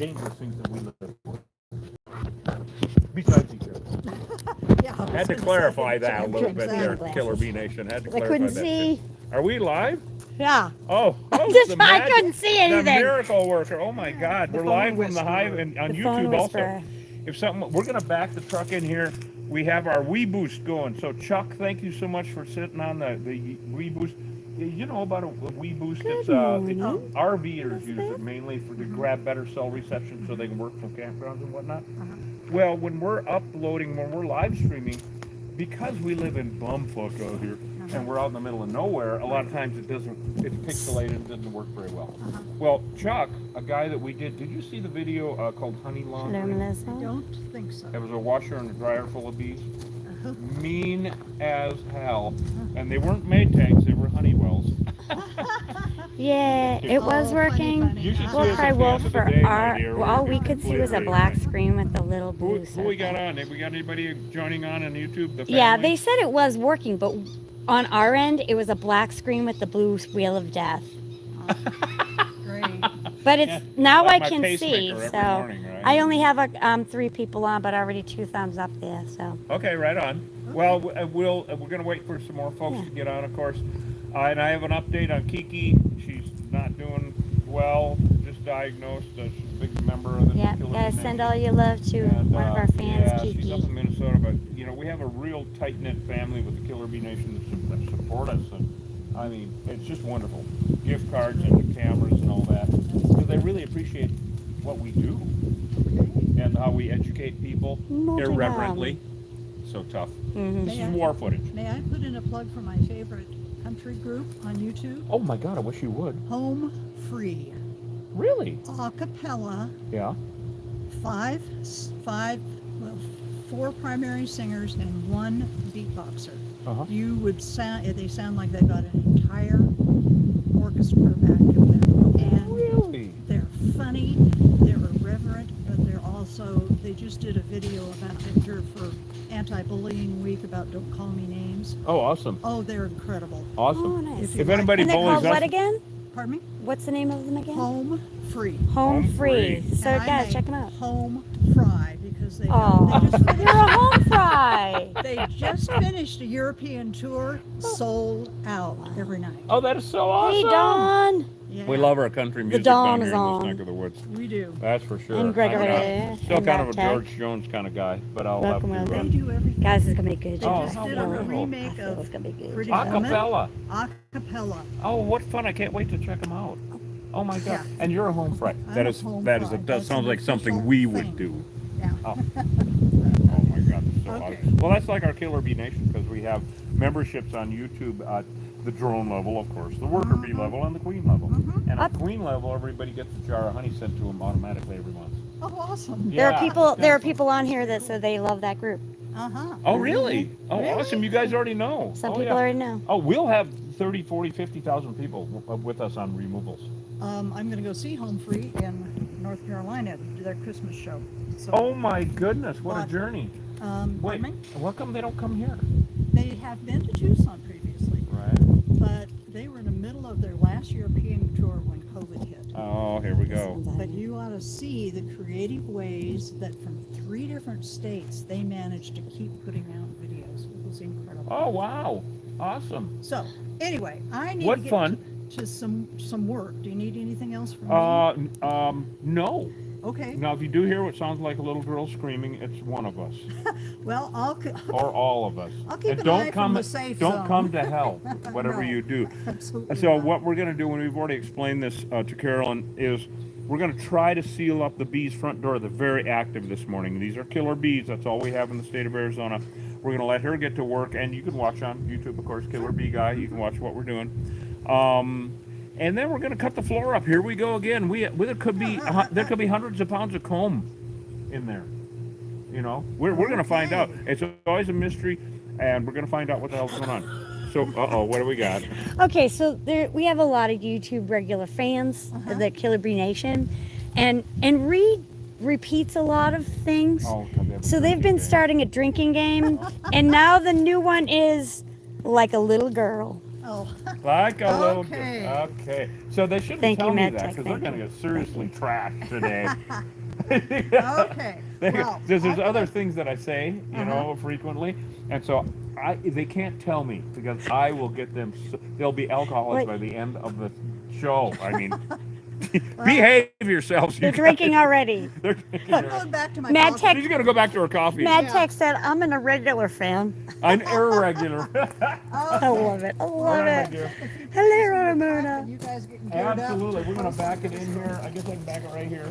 dangerous things that we live for. Besides each other. Yeah, Had to clarify that a little bit there, Exactly. Killer Bee Nation. Had to I clarify couldn't that. see. Are we live? Yeah. Oh, Just, the I magic, couldn't see the anything. miracle worker. Oh my God, we're phone live from the whisperer. Hive and on The phone YouTube also. whisperer. If something, we're gonna back the truck in here. We have our Wii Boost going. So Chuck, thank you so much for sitting on the Wii Boost. You know about a Wii Boost? Good It's morning. RVers use it mainly for to grab better cell reception so they can work from campgrounds and whatnot. Well, when we're uploading, when we're live streaming, because we live in bumfuck out here and we're out in the middle of nowhere, a lot of times it's pixelated and doesn't work very well. Well, Chuck, a guy that we did you see the video called Honey Laundry? I Luminous. don't think so. It was a washer and a dryer full of bees. Mean as hell. And they weren't Maytags, they were Honeywells. Yeah, it was Oh, working. funny. You should see We'll us try at the Wolf end of the for day, my our. dear. Well, all we could see was a black screen with the little blue Who we got circle. on? Have we got anybody joining on YouTube? The Yeah, family? they said it was working, but on our end, it was a black screen with the blue wheel of death. Great. But it's Yeah, now like I my can pacemaker see. every So morning, right? I only have 3 people on, but already 2 thumbs up there. So Okay, right on. Well, we're going to wait for some more folks to get on, of course. And I have an update on Kiki. She's not doing well. Just diagnosed. She's a big member of the yeah, Killer guys, Bee send Nation. all your love to And, one of our fans, yeah, she's up Kiki. in Minnesota, but we have a real tight-knit family with the Killer Bee Nation that support us, and I mean, it's just wonderful. Gift cards and cameras and all that, because they really appreciate what we do and how we educate people Multi-ham. irreverently. So tough. Mhm. This is war footage. May I put in a plug for my favorite country group on YouTube? Oh my God, I wish you would. Home Free. Really? A cappella, Yeah. 4 primary singers and 1 beatboxer. Uh-huh. You would sound, they sound like they've got an entire orchestra back of them. And Really? they're funny, they're irreverent, but they just did a video about Victor for Anti-Bullying Week about Don't Call Me Names. Oh, awesome. Oh, they're incredible. Awesome. Oh, nice. If anybody And they're bullies called us, what again? Pardon me? What's the name of them again? Home Free. Home Home Free. Free. So And I guys, made check them out. Home Fry because they Oh, just you're a home fry. They just finished a European tour, sold out every night. oh, that is so awesome. Hey, Dawn. Yeah, We love our country music dawn down is here in on. this neck of the woods. we do. That's for sure. And Gregory. I'm still And kind of a Ted. George Jones kind of guy, but I'll Welcome, have to They welcome. do everything. Guys, it's gonna be good. They Oh, just how did a wonderful. remake I feel of it's gonna be good. Pretty a Woman. cappella. A cappella. Oh, what fun! I can't wait to check them out. Oh my God! Yeah. And you're a home fry. I'm That a is home that is fry. does That's sounds an like something official we thing. would do. Yeah. Oh. Oh my God! That's so Okay. awesome. Well, that's like our Killer Bee Nation because we have memberships on YouTube at the drone level, of course, the worker bee level, and the queen level. And at queen level, everybody gets a jar of honey sent to them automatically every month. Oh, awesome. There Yeah, are people. There are definitely. people on here that said they love that group. Uh-huh. Oh, really? Oh, Really? awesome. You guys already know. Some oh, people yeah. already know. Oh, we'll have 30, 40, 50,000 people with us on removals. I'm going to go see Home Free in North Carolina to do their Christmas show. So, Oh my goodness, what a But- journey. pardon Wait, me? how come they don't come here? They have been to Tucson previously, Right. but they were in the middle of their last European tour when COVID hit. Oh, here we go. But you ought to see the creative ways that from 3 different states they managed to keep putting out videos. It was incredible. Oh, wow. Awesome. So anyway, I need What to get fun. to some work. Do you need anything else from me? No. Okay. Now, if you do hear what sounds like a little girl screaming, it's one of us. Well, Or all of us. I'll keep And an don't eye come, from the safe don't zone. come to hell, whatever No. you do. Absolutely So not. what we're going to do, and we've already explained this to Carolyn, is we're going to try to seal up the bees' front door. They're very active this morning. These are killer bees. That's all we have in the state of Arizona. We're going to let her get to work, and you can watch on YouTube, of course, Killer Bee Guy. You can watch what we're doing. And then we're going to cut the floor up. Here we go again. There could be hundreds of pounds of comb in there. You know, we're going to find out. It's always a mystery, and we're going to find out what the hell's going on. So, what do we got? Okay, so we have a lot of YouTube regular fans of the Killer Bee Nation, and Reed repeats a lot of things. Oh, God, they have a So they've drinking been game. starting a drinking game, and now the new one is like a little girl. little. Like a little. Okay. Okay. So they shouldn't Thank you, tell me Mad that Tech, because they're thank going to you. get seriously trashed today. Okay. Well, There's I'm other gonna- things that I say, you know, frequently, and so they can't tell me because I will get them. They'll be alcoholics What? by the end of the show. I mean, behave yourselves. You They're drinking guys. already. They're drinking. I'm going back to my Mad coffee. Tech- She's gonna go back to her coffee. Mad Yeah. Tech said, I'm an irregular fan. An irregular. I love it. I love Right, it. dear. Hello, And Ramona. you guys getting geared up. Absolutely. We're gonna back it in here. I guess I can back it right here,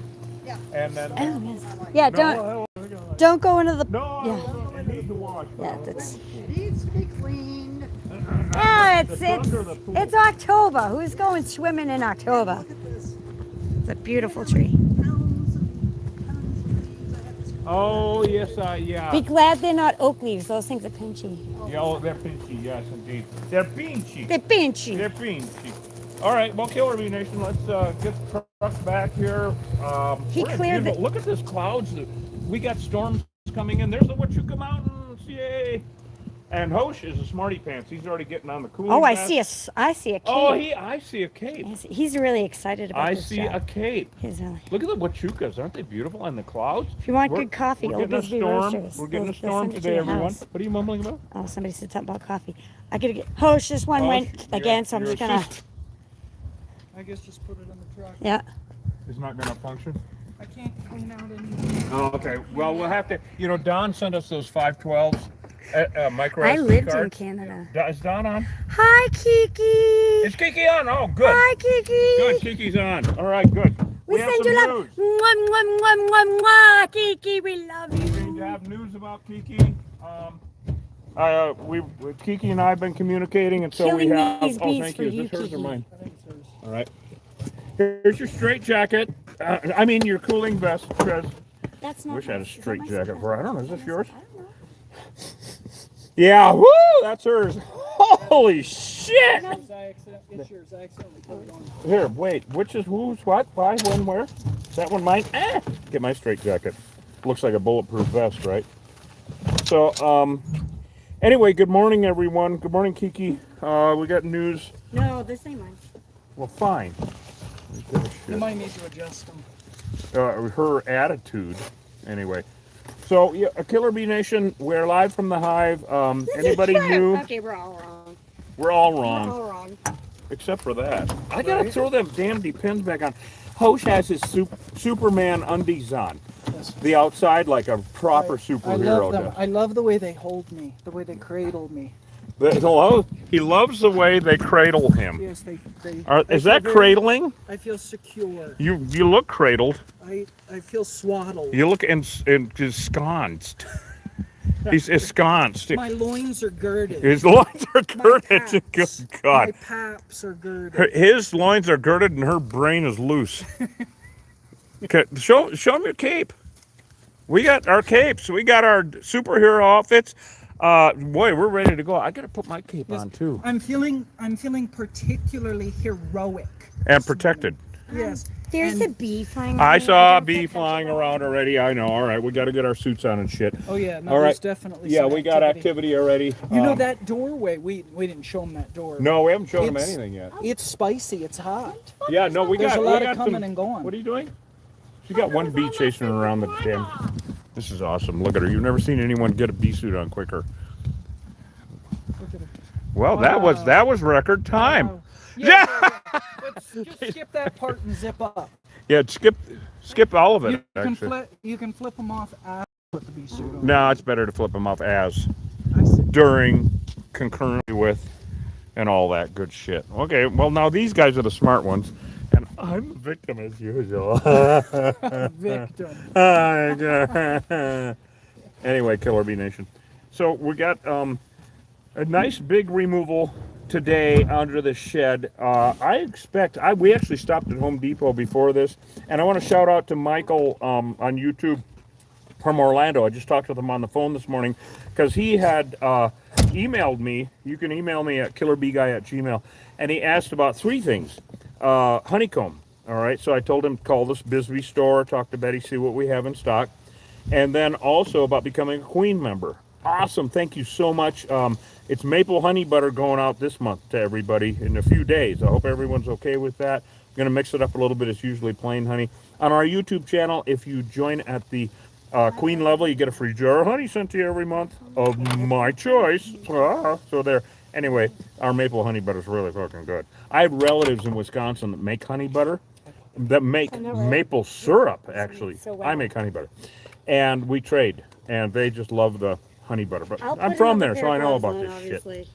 Yeah. and then. Oh, yes. Yeah, No, don't go into the. no, Yeah. it needs to wash. Yeah, that's. Needs to be cleaned. Oh, The it's October. Who's going swimming in October? Look at this. It's a beautiful tree. Pounds and pounds of leaves. I have this. Oh yes, yeah. Be glad they're not oak leaves. Those things are pinchy. Yeah, oh, they're pinchy. Yes, indeed. They're pinchy. They're pinchy. They're pinchy. All right, well, Killer Bee Nation, let's get the truck back here. He we're in cleared beautiful- the- Look at this clouds. We got storms coming in. There's the Huachuca Mountains. Yay! And Hosh is a smarty pants. He's already getting on the cooling. Oh, I vest. see a cape. Oh, I see a cape. He's really excited about I this see job. a cape. He's really. Look at the Huachucas. Aren't they beautiful? And the clouds. If you want We're- good coffee, we're Old getting a Bisbee storm. Roasters. We're getting a They'll storm send it to today, your everyone. house. What are you mumbling about? Oh, somebody said something about coffee. I gotta get. Hosh, this one Hosh, went again, so I'm your just gonna. assistant I guess just put it in the truck. Yeah. is not going to function. I can't clean out anything. Oh, okay. Well, we'll have to. You know, Don sent us those 512s, micro I SD lived in cards. Canada. Is Don on? Hi, Kiki. Is Kiki on? Oh, good. Hi, Kiki. Good. Kiki's on. All right, good. We have send some you love. news. Mwah, mwah, mwah, mwah, mwah. Kiki, we love We you. have news about Kiki. Kiki and I have been communicating, and so Killing we have. these Oh, bees thank for you. Is you, this hers or Kiki. mine? I think it's hers. All right. Here's your straight jacket. I mean, your cooling vest, Chris. That's not. Wish I had a is that straight my jacket stuff? for. I don't know. Is this yours? I don't know. Yeah. Woo! That's hers. Holy shit! It's yours. I accidentally put it on. Here, wait. Which is whose? What? Why? When? Where? Is that one mine? Get my straight jacket. Looks like a bulletproof vest, right? So, anyway, good morning, everyone. Good morning, Kiki. We got news. No, this ain't mine. Well, fine. You might need to adjust them. Her attitude, anyway. So, yeah, Killer Bee Nation, we're live from the hive. Anybody new? Okay, we're all wrong. We're all We're wrong, all wrong. except for that. I gotta throw them damn depends back on. Hosh has his Superman undies on. Yes. The outside, like a proper I superhero love them. does. I love the way they hold me, the way they cradle me. He loves the way they cradle him. Yes, they. Is that cradling? I feel secure. You look cradled. I feel swaddled. You look ensconced. He's ensconced. My loins are girded. His loins are My girded. paps, Good My God. paps are girded. His loins are girded and her brain is loose. Okay, show him your cape. We got our capes. We got our superhero outfits. Boy, we're ready to go. I gotta put my cape Yes. on too. I'm feeling particularly heroic. And protected. Yes. There's And- a bee flying. I around. saw a Don't bee pick that flying up. around already. I know. All right, we got to get our suits on and shit. Oh yeah. No, All there's right. definitely. Yeah, some we got activity already. You know that doorway? We didn't show them that door. No, we haven't shown them It's- anything yet. It's spicy. It's hot. Yeah, no, we There's got. a lot we of got coming some, and going. What are you doing? She got one bee chasing her around the damn. This is awesome. Look at her. You've never seen anyone get a bee suit on quicker. Look at her. Well, Wow. that was record time. Wow. Yeah. But just skip that part and zip up. Yeah, skip all of it. Actually, You can flip them off after put the bee suit on. no, it's better to flip them off as, I see. during, concurrently with, and all that good shit. Okay, well now these guys are the smart ones, and I'm a victim as usual. Victim. Anyway, Killer Bee Nation. So we got a nice big removal today under the shed. We actually stopped at Home Depot before this, and I want to shout out to Michael on YouTube from Orlando. I just talked with him on the phone this morning because he had emailed me. You can email me at killerbeeguy@gmail, and he asked about three things. Honeycomb. All right, so I told him to call this Bisbee store, talk to Betty, see what we have in stock, and then also about becoming a Queen member. Awesome. Thank you so much. It's maple honey butter going out this month to everybody in a few days. I hope everyone's okay with that. I'm going to mix it up a little bit. It's usually plain honey. On our YouTube channel, if you join at the Queen level, you get a free jar of honey sent to you every month of my choice. So there. Anyway, our maple honey butter is really fucking good. I have relatives in Wisconsin that make honey butter, that make maple syrup, actually. So well. I make honey butter. And we trade, and they just love the honey butter. But I'll I'm put from another there, pair so I of know gloves about on, this shit. obviously.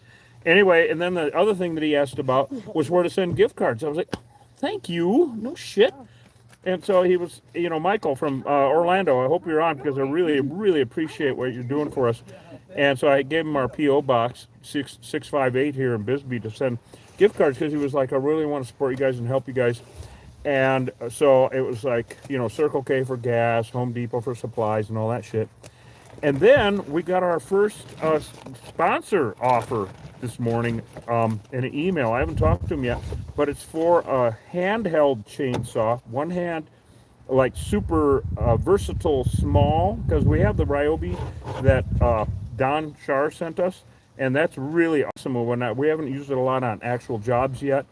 Anyway, and then the other thing that he asked about was where to send gift cards. I was like, thank you, no shit. And so he was, Michael from Orlando, I hope you're on because I really, really appreciate what you're doing for us. And so I gave him our P.O. Box 658 here in Bisbee to send gift cards because he was like, I really want to support you guys and help you guys. And so it was like, Circle K for gas, Home Depot for supplies and all that shit. And then we got our first sponsor offer this morning in an email. I haven't talked to him yet, but it's for a handheld chainsaw, one hand, like super versatile small, because we have the Ryobi that Don Shar sent us, and that's really awesome. We haven't used it a lot on actual jobs yet,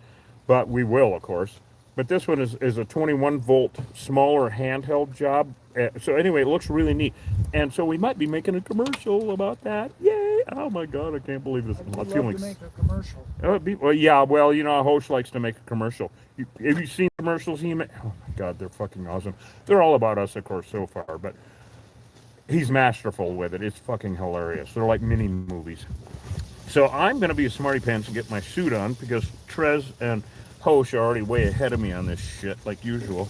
but we will, of course. But this one is a 21 volt smaller handheld job. So anyway, it looks really neat. And so we might be making a commercial about that. Yay! Oh my God, I can't believe this. I'd love to make a commercial. A host likes to make a commercial. Have you seen commercials he made? Oh my God, they're fucking awesome. They're all about us, of course, so far, but he's masterful with it. It's fucking hilarious. They're like mini movies. So I'm going to be a smarty pants and get my suit on because Trez and Hosh are already way ahead of me on this shit, like usual.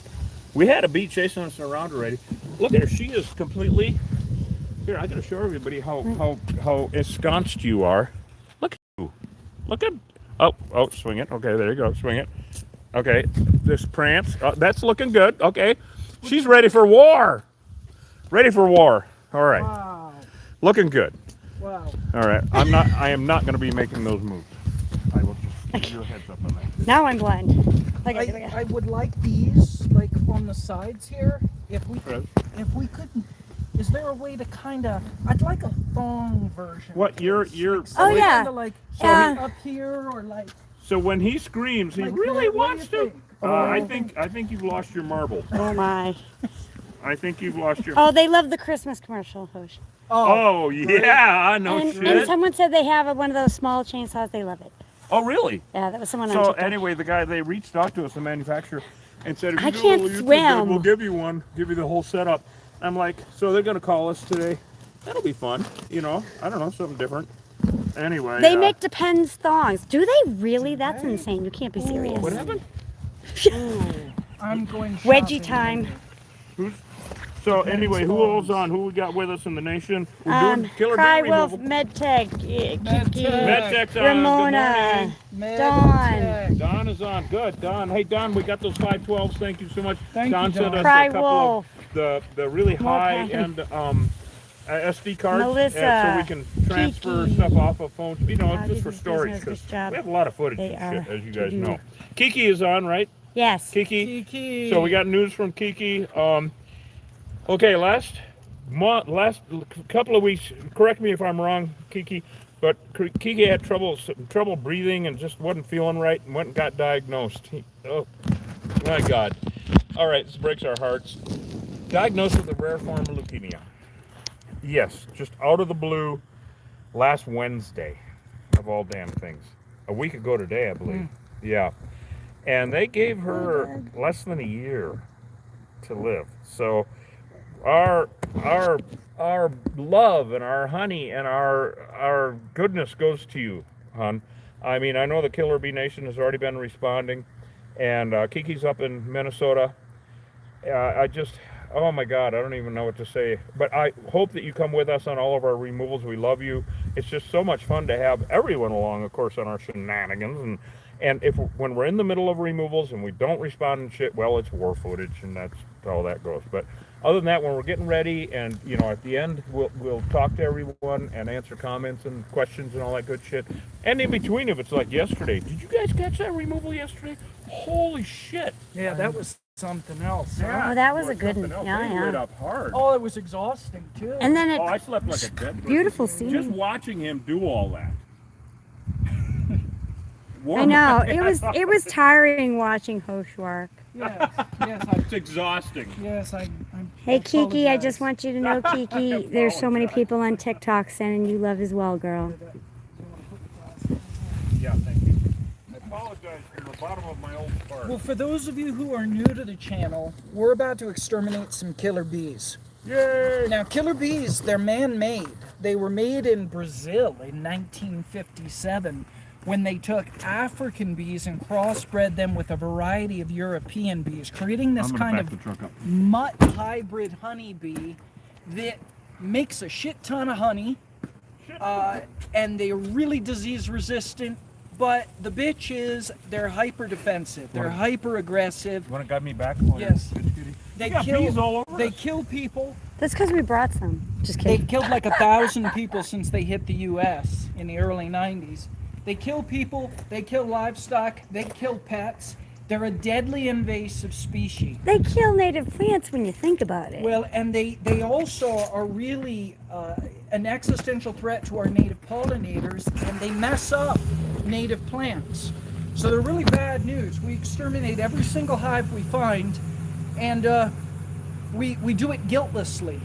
We had a bee chasing us around already. Look at her. She is completely... Here, I got to show everybody how ensconced you are. Look at you. Look at... Oh, swing it. Okay, there you go. Swing it. Okay, this prance. That's looking good. Okay. She's ready for war. Ready for war. All right. Wow. Looking good. Wow. All right. I am not going to be making those moves. I will just give you a heads up on that. Now I'm blind. I would like these, like on the sides here. If we Right. could, is there a way to kind of? I'd like a thong version. What you're Oh, yeah. Kinda like Yeah. up here or like. So when he screams, he Like really that, what wants do you to. think? I think you've lost your marble. Oh my. I think you've lost your. Oh, they love the Christmas commercial, Hosh. Oh yeah, no And shit. someone said they have one of those small chainsaws. They love it. Oh really? Yeah, that was someone on So TikTok. anyway, they reached out to us, the manufacturer, and said, if you I do a can't little YouTube swim. vid, we'll give you one, give you the whole setup. I'm like, so they're gonna call us today. That'll be fun, I don't know, something different. Anyway. They make Depends thongs. Do they really? That's insane. You can't be serious. What happened? I'm going. Wedgie shopping. time. So anyway, who all's on? Who we got with us in the nation? We're doing Killer Cry Bee Wolf, removal. MedTech, Kiki, MedTech's on. Ramona, Med Dawn. Tech. Don is on. Good, Don. Hey, Don, we got those 512s. Thank you so much. Thank Don you, sent Don. us Cry a couple Wolf. of the really More high-end SD cards, Melissa. so we can transfer Kiki. stuff off of phones. Wow, Just for these storage, business, because good job. we have a lot of footage They and shit, are as you guys to do. know. Kiki is on, right? Yes. Kiki. Kiki. So we got news from Kiki. Okay, last couple of weeks. Correct me if I'm wrong, Kiki, but Kiki had trouble breathing and just wasn't feeling right, and went and got diagnosed. Oh my God! All right, this breaks our hearts. Diagnosed with a rare form of leukemia. Yes, just out of the blue, last Wednesday, of all damn things. A week ago today, I believe. Yeah, and they gave her less than a year to live. So our love and our honey and our goodness goes to you, hon. I mean, I know the Killer Bee Nation has already been responding, and Kiki's up in Minnesota. Oh my God, I don't even know what to say. But I hope that you come with us on all of our removals. We love you. It's just so much fun to have everyone along, of course, on our shenanigans. And when we're in the middle of removals and we don't respond and shit, well, it's war footage, and that's how that goes. But other than that, when we're getting ready, and at the end, we'll talk to everyone and answer comments and questions and all that good shit. And in between, if it's like yesterday, did you guys catch that removal yesterday? Holy shit! Yeah, that was something else. Yeah, Oh, that was or a good something one. else. Yeah, They yeah. lit up hard. Oh, it was exhausting too. And then Oh, I it slept like a dead person. beautiful Just scene. watching him do all that. I know it was tiring watching Hoshwark. Yes, yes, It's exhausting. Hey Kiki, I just apologize. want you to know, Kiki, there's so many people on TikTok sending you love as well, girl. Yeah, thank you. I apologize from the bottom of my old heart. Well, for those of you who are new to the channel, we're about to exterminate some killer bees. Yay! Now, killer bees, they're man-made. They were made in Brazil in 1957 when they took African bees and crossbred them with a variety of European bees, creating this kind of mutt hybrid honeybee that makes a shit ton of honey, and they're really disease resistant. But the bitch is they're hyper defensive. They're hyper aggressive. You want to guide me back? Yes. They got bees all over They us. kill people. That's because we brought some. Just They've kidding. killed like 1,000 people since they hit the U.S. in the early 90s. They kill people. They kill livestock. They kill pets. They're a deadly invasive species. They kill native plants when you think about it. Well, and they also are really an existential threat to our native pollinators, and they mess up native plants. So they're really bad news. We exterminate every single hive we find, and we do it guiltlessly,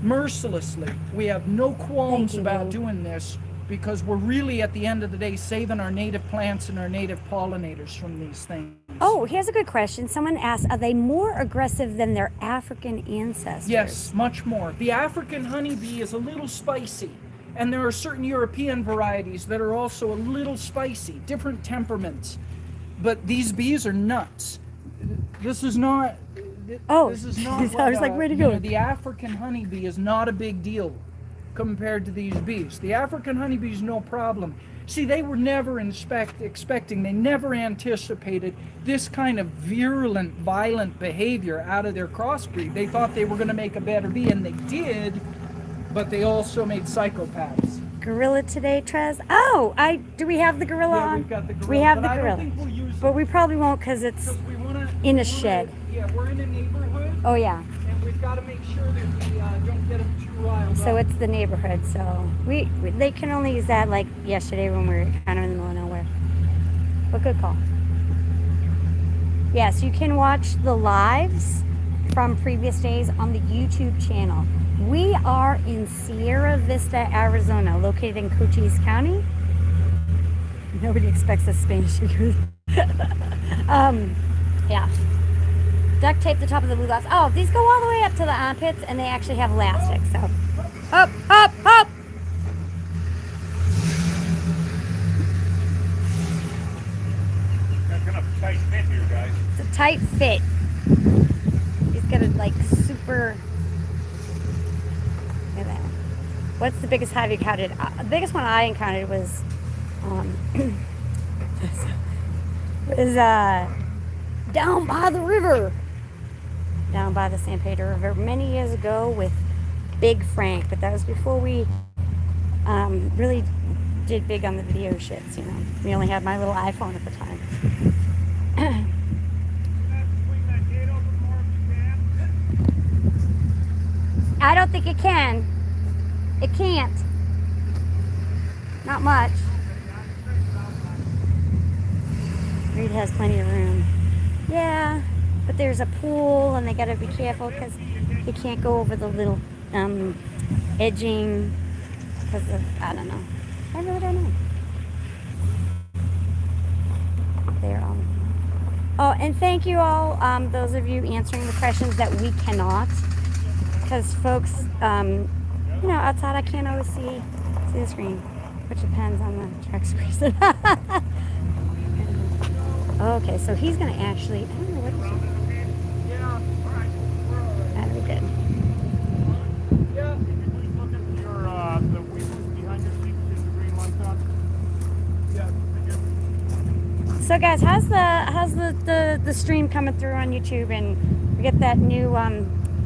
mercilessly. We have no qualms Thank you, about Lou. doing this because we're really, at the end of the day, saving our native plants and our native pollinators from these things. Oh, here's a good question. Someone asked, are they more aggressive than their African ancestors? Yes, much more. The African honeybee is a little spicy, and there are certain European varieties that are also a little spicy, different temperaments. But these bees are nuts. This is not. Oh, this is not. I was like, where to go? The African honeybee is not a big deal compared to these bees. The African honeybee is no problem. See, they were never expecting, they never anticipated this kind of virulent, violent behavior out of their crossbreed. They thought they were going to make a better bee, and they did, but they also made psychopaths. Gorilla today, Trez? Oh, do we have the gorilla Yeah, on? we've got the gorilla, We have but the I don't gorilla. think we'll use But we probably won't because it's because we wanna, in a shed. Yeah, we're in a neighborhood, Oh yeah. and we've got to make sure that we don't get them too riled So up. it's the neighborhood. So they can only use that like yesterday when we were kind of in the middle of nowhere. But good call. Yes, you can watch the lives from previous days on the YouTube channel. We are in Sierra Vista, Arizona, located in Cochise County. Nobody expects a Spanish speaker. Yeah. Duct tape the top of the blue glass. Oh, these go all the way up to the armpits, and they actually have elastic. So, up, up, up. Got kind of a tight fit here, guys. It's a tight fit. He's got a like super. Look at that. What's the biggest hive you counted? The biggest one I encountered was, down by the river, down by the San Pedro River many years ago with Big Frank. But that was before we really did big on the video shits. You know, we only had my little iPhone at the time. I don't think it can. It can't. Not much. Reed has plenty of room. Yeah, but there's a pool and they gotta be careful because you can't go over the little edging because of, I don't know. I really don't know. They're all. Oh, and thank you all, those of you answering the questions that we cannot. Because folks, you know, outside I can't always see the screen, which depends on the truck's person. Okay, so he's gonna actually, I don't know what he's doing. Yeah, all right. That'll be good. Yeah. Look at your the wheels behind your seat with the green lights on. Yeah. So guys, how's the stream coming through on YouTube? And we get that new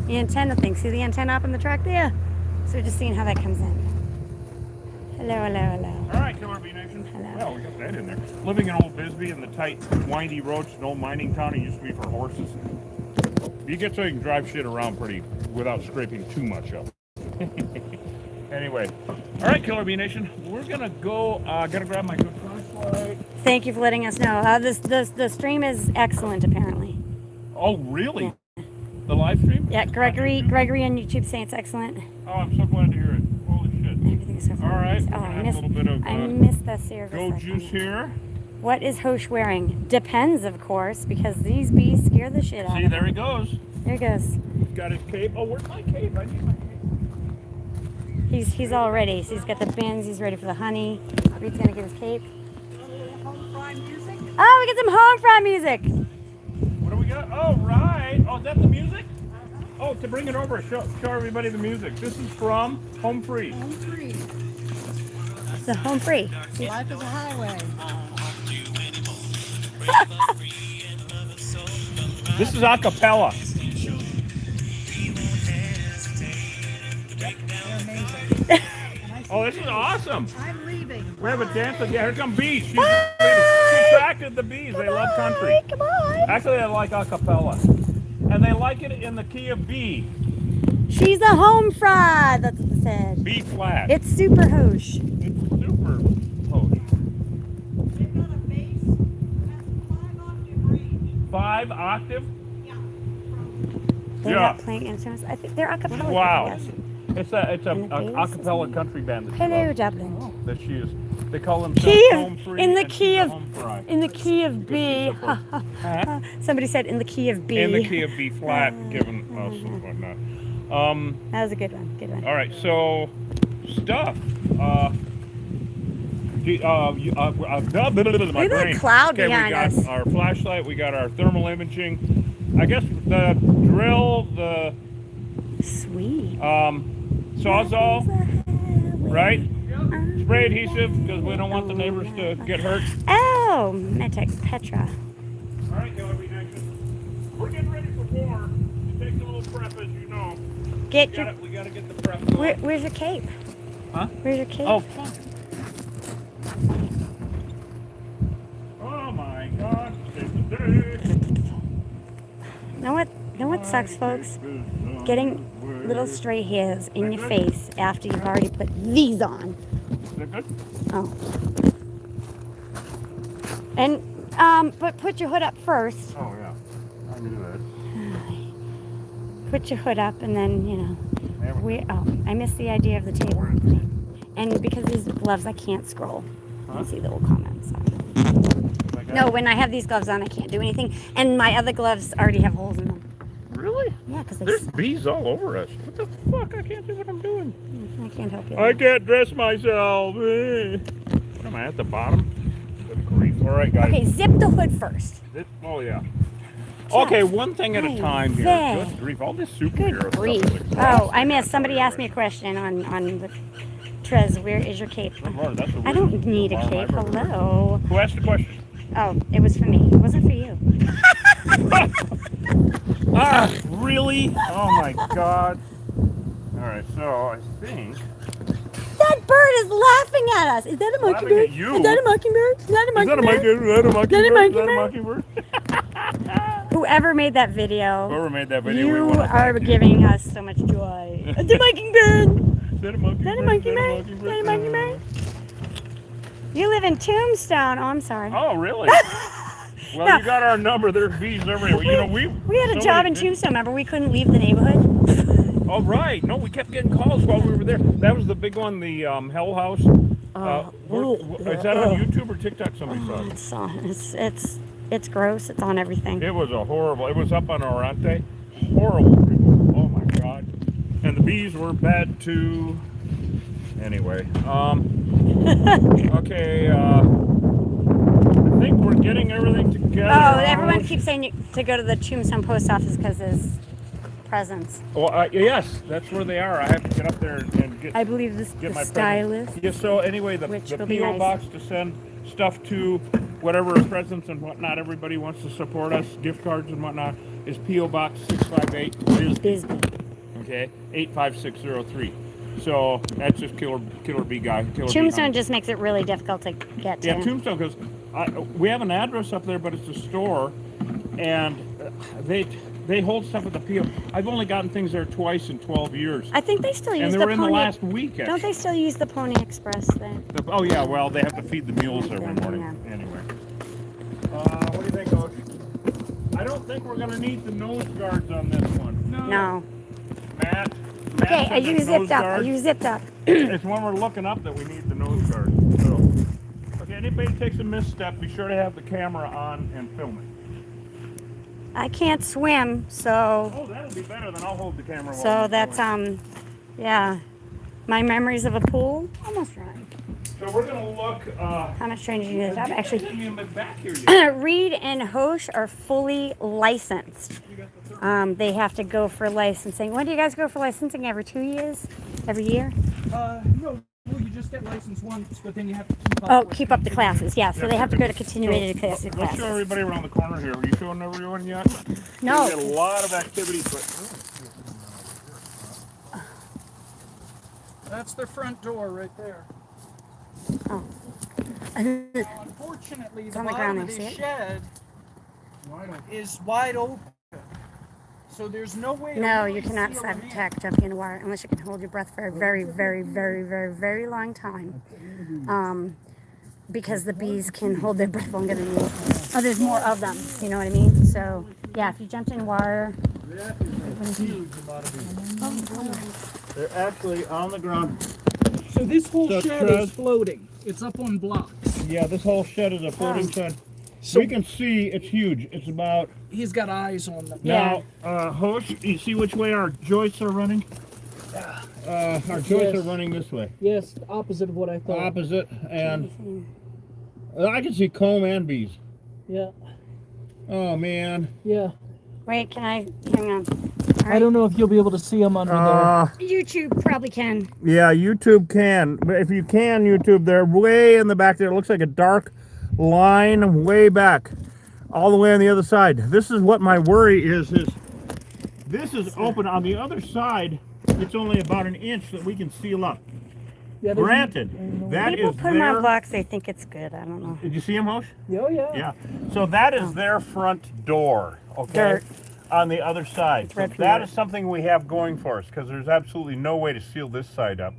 the antenna thing. See the antenna up in the truck there? So we're just seeing how that comes in. Hello, hello, hello. All right, Killer Bee Nation. Hello. Well, we got that in there. Living in Old Bisbee in the tight, windy roads, an old mining town. It used to be for horses. You get so you can drive shit around pretty without scraping too much up. Anyway, all right, Killer Bee Nation, we're gonna go. Gotta grab my good flashlight. Thank you for letting us know. The stream is excellent, apparently. Oh, really? The live stream? Yeah, Gregory on YouTube saying it's excellent. Oh, I'm so glad to hear it. Holy shit. Everything's so far. All right, Oh, I missed a little bit of I missed the service. Go Juice here. What is Hosh wearing? Depends, of course, because these bees scare the shit out See, of there him. he goes. There he goes. He's got his cape. Oh, where's my cape? I need my cape. He's all ready. So he's got the bins. He's ready for the honey. Reed's gonna get his cape. Home fry music? Oh, we get some home fry music. What do we got? Oh, right. Oh, is that the music? Oh, to bring it over, show everybody the music. This is from Home Free. Home free. So home free. Life is a highway. This is a cappella. They're amazing. Oh, this is awesome. I'm leaving. We have a dance. Yeah, here come bees. She attracted the bees. They love country. Come on. Actually, they like a cappella. And they like it in the key of B. She's a home fry. That's what they said. B flat. It's super Hosh. It's super close. They've got a bass that's 5-octave range. 5 octave? Yeah. They're Yeah. not playing instruments. I think they're a cappella. Wow. Yes. It's a And the bass is acapella country band that she Hello, loves. Dublin. That she is. They call themselves Key of- Home Free. in the and key she's a of- Home Fry. In the key of B. Huh? Somebody said in the key of B. In the key of B flat, given us and whatnot. That was a good one. Good one. All right, so stuff. Look at that cloud Okay, behind we got us. our flashlight. We got our thermal imaging. I guess the drill, the Sweet. sawzall, right? Spray adhesive because we don't want the neighbors to get hurt. Oh, Metex Petra. All right, Killer Bee Nation. We're getting ready for war. It takes a little prep, as you know. Get your. We gotta get the prep going. Where's your cape? Huh? Where's your cape? Oh, fuck. Oh my God. Know what sucks, folks? Getting little stray hairs in your face after you've already put these on. Is that good? Oh. And but put your hood up first. Oh yeah, I knew that. Put your hood up, and then There we go. I missed the idea of the table. And because these gloves, I can't scroll and see the little comments. Like that? No, when I have these gloves on, I can't do anything. And my other gloves already have holes in them. Really? Yeah, because There's bees all over us. What the fuck? I can't do what I'm doing. I can't help you. I can't dress myself. What am I at the bottom? Good grief. All right, guys. Okay, zip the hood first. Oh yeah. Okay, one thing at a time here. Hey. Good grief. All this superhero Good stuff grief. is exhausting. Oh, I missed. Somebody asked me a question on the Trez. Where is your cape? Good Lord, that's the I don't weirdest need a alarm cape. I've ever heard. Hello. Who asked the question? Oh, it was for me. It wasn't for you. Ah, really? Oh my God. All right, so I think. That bird is laughing at us. Is that a Laughing mockingbird? at you? Is that a mockingbird? Is that a Is that a mockingbird? mockingbird? Is that a mockingbird? Whoever made that video, Whoever made that video, we you wanna are thank you. giving us so much joy. It's a mockingbird. Is that a mockingbird? Is that a mockingbird? Is that a mockingbird? You live in Tombstone. Oh, I'm sorry. Oh, really? Well, No. you got our number. There's bees everywhere. You know, We had a job in Tombstone. Remember, we couldn't leave the neighborhood. Oh, right. No, we kept getting calls while we were there. That was the big one, the Hell House. Is that on YouTube or TikTok? Somebody saw it. It's on. It's gross. It's on everything. It was a horrible. It was up on Orante. Horrible report. Oh my God. And the bees were bad too. Anyway, okay. I think we're getting everything together. Oh, everyone keeps saying to go to the Tombstone post office because there's presents. Well, yes, that's where they are. I have to get up there and get. I believe this get the my stylist. presents. Yeah. So anyway, the Which the will be PO nice. box to send stuff to, whatever presents and whatnot. Everybody wants to support us. Gift cards and whatnot is PO Box 658 Bisbee. Okay, 85603. So that's just Killer Bee guy. Killer Bee Tombstone Hunt. just makes it really difficult to get to. Yeah, Tombstone, because we have an address up there, but it's a store, and They hold stuff at the PO. I've only gotten things there twice in 12 years. I think they still And use they the were in the Pony. last week, Don't actually. they still use the Pony Express then? Oh, yeah, well, they have to feed the mules every morning. Yeah. Anyway. What do you think, Coach? I don't think we're going to need the nose guards on this one. No. Matt? Okay, said are you the nose zipped up? Are guards- you zipped up? It's when we're looking up that we need the nose guards. So, okay, anybody takes a misstep, be sure to have the camera on and film it. I can't swim, so Oh, that'll be better than I'll hold the camera. while so you're that's going. yeah. My memories of a pool almost dry. So we're gonna look. How much training did you guys have? You Actually, didn't even get back here yet. Reed and Hosh are fully licensed. You got the third. They have to go for licensing. When do you guys go for licensing? Every 2 years? Every year? No, well, you just get licensed once, but then you have to keep up. Oh, with keep up the classes. Yeah, so they have to go to So, continuated let's show classes. everybody around the corner here. Are you showing everyone yet? No. We got a lot of activities, but That's the front door right there. Oh. Unfortunately, the on the bottom ground of there, this see shed is wide open. So there's no way. to No, really you cannot seal them in. attack jumping in the water unless you can hold your breath for a very, very, very, very, very long time. Because the bees can hold their breath longer than you. Oh, there's more of them. You know what I mean? So, yeah, if you jumped in water. they're actually on the ground. So this whole So shed Trez- is floating. It's up on blocks. Yeah, this whole shed is a floating shed. So We can see it's huge. It's about he's got eyes on them. Yeah. now. Hosh, you see which way our joists are running? Our joists Yes. are running this way, Yes, opposite of what I thought. opposite, and I can see comb and bees. Yeah, Oh man. yeah. Wait, can I? Hang on. I don't know if you'll be able to see them under there. YouTube probably can. Yeah, YouTube can. But if you can, YouTube, they're way in the back there. It looks like a dark line way back, all the way on the other side. This is what my worry is this is open on the other side. It's only about an inch that we can seal up. Yeah, there's- Granted, that People is put them on their. blocks. They think it's good. I don't know. Did you see him, Hosh? Oh yeah. Yeah. So that is their front door. Okay. Dirt. On the other side. So red from that dirt. is something we have going for us because there's absolutely no way to seal this side up.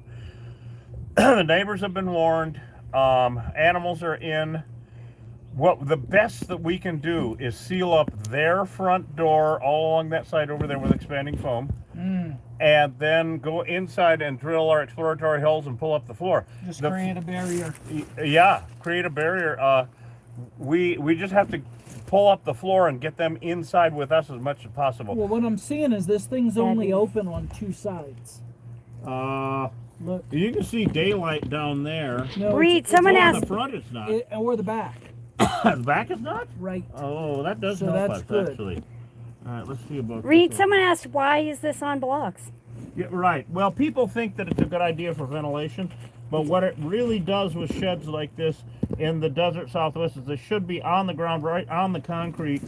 The neighbors have been warned. Animals are in. What the best that we can do is seal up their front door all along that side over there with expanding foam, and then go inside and drill our exploratory holes and pull up the floor. Just The- create a barrier. Yeah, create a barrier. We just have to pull up the floor and get them inside with us as much as possible. Well, what I'm seeing is this thing's only open on two sides. Look. You can see daylight down there. No, Reed, it's someone On asked. the front, it's not. or the back. The back is not. Right. Oh, that does So help that's us good. actually. All right, let's see about. Reed, this one. someone asked, why is this on blocks? Yeah, right. Well, people think that it's a good idea for ventilation, but what it really does with sheds like this in the desert Southwest is they should be on the ground, right on the concrete,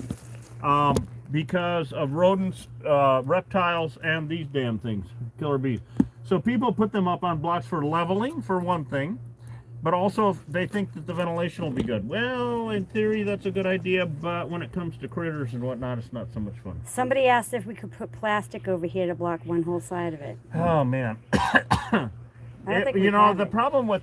because of rodents, reptiles, and these damn things, killer bees. So people put them up on blocks for leveling, for one thing, but also they think that the ventilation will be good. Well, in theory, that's a good idea, but when it comes to critters and whatnot, it's not so much fun. Somebody asked if we could put plastic over here to block one whole side of it. Oh man. I don't think we You know, have the it. problem with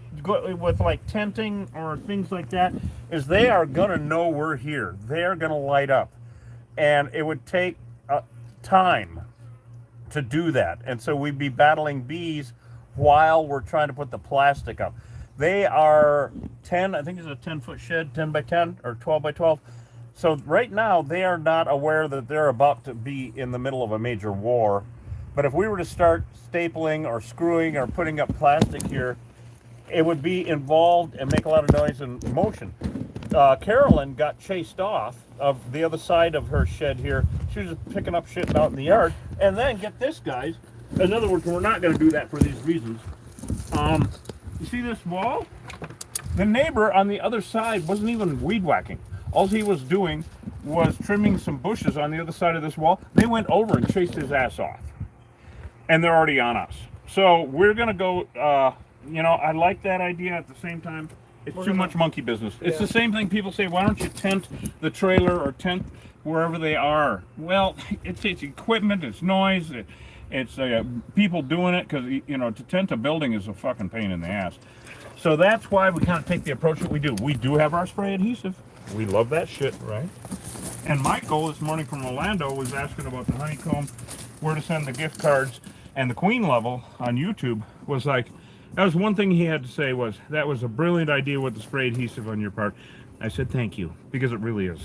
like tenting or things like that is they are gonna know we're here. They are gonna light up, and it would take time to do that. And so we'd be battling bees while we're trying to put the plastic up. They are 10. I think it's a 10-foot shed, 10 by 10 or 12 by 12. So right now they are not aware that they're about to be in the middle of a major war. But if we were to start stapling or screwing or putting up plastic here, it would be involved and make a lot of noise and motion. Carolyn got chased off of the other side of her shed here. She was just picking up shit out in the yard. And then, get this, guys. In other words, we're not going to do that for these reasons. You see this wall? The neighbor on the other side wasn't even weed whacking. All he was doing was trimming some bushes on the other side of this wall. They went over and chased his ass off. And they're already on us. So we're going to go, you know, I like that idea. At the same time, it's too much monkey business. It's the same thing people say, why don't you tent the trailer or tent wherever they are. Well, it's equipment, it's noise, it's people doing it because you know to tent a building is a fucking pain in the ass. So that's why we kind of take the approach that we do. We do have our spray adhesive. We love that shit, right? And Michael this morning from Orlando was asking about the honeycomb, where to send the gift cards, and the Queen level on YouTube was like, that was one thing he had to say was, that was a brilliant idea with the spray adhesive on your part. I said, thank you, because it really is.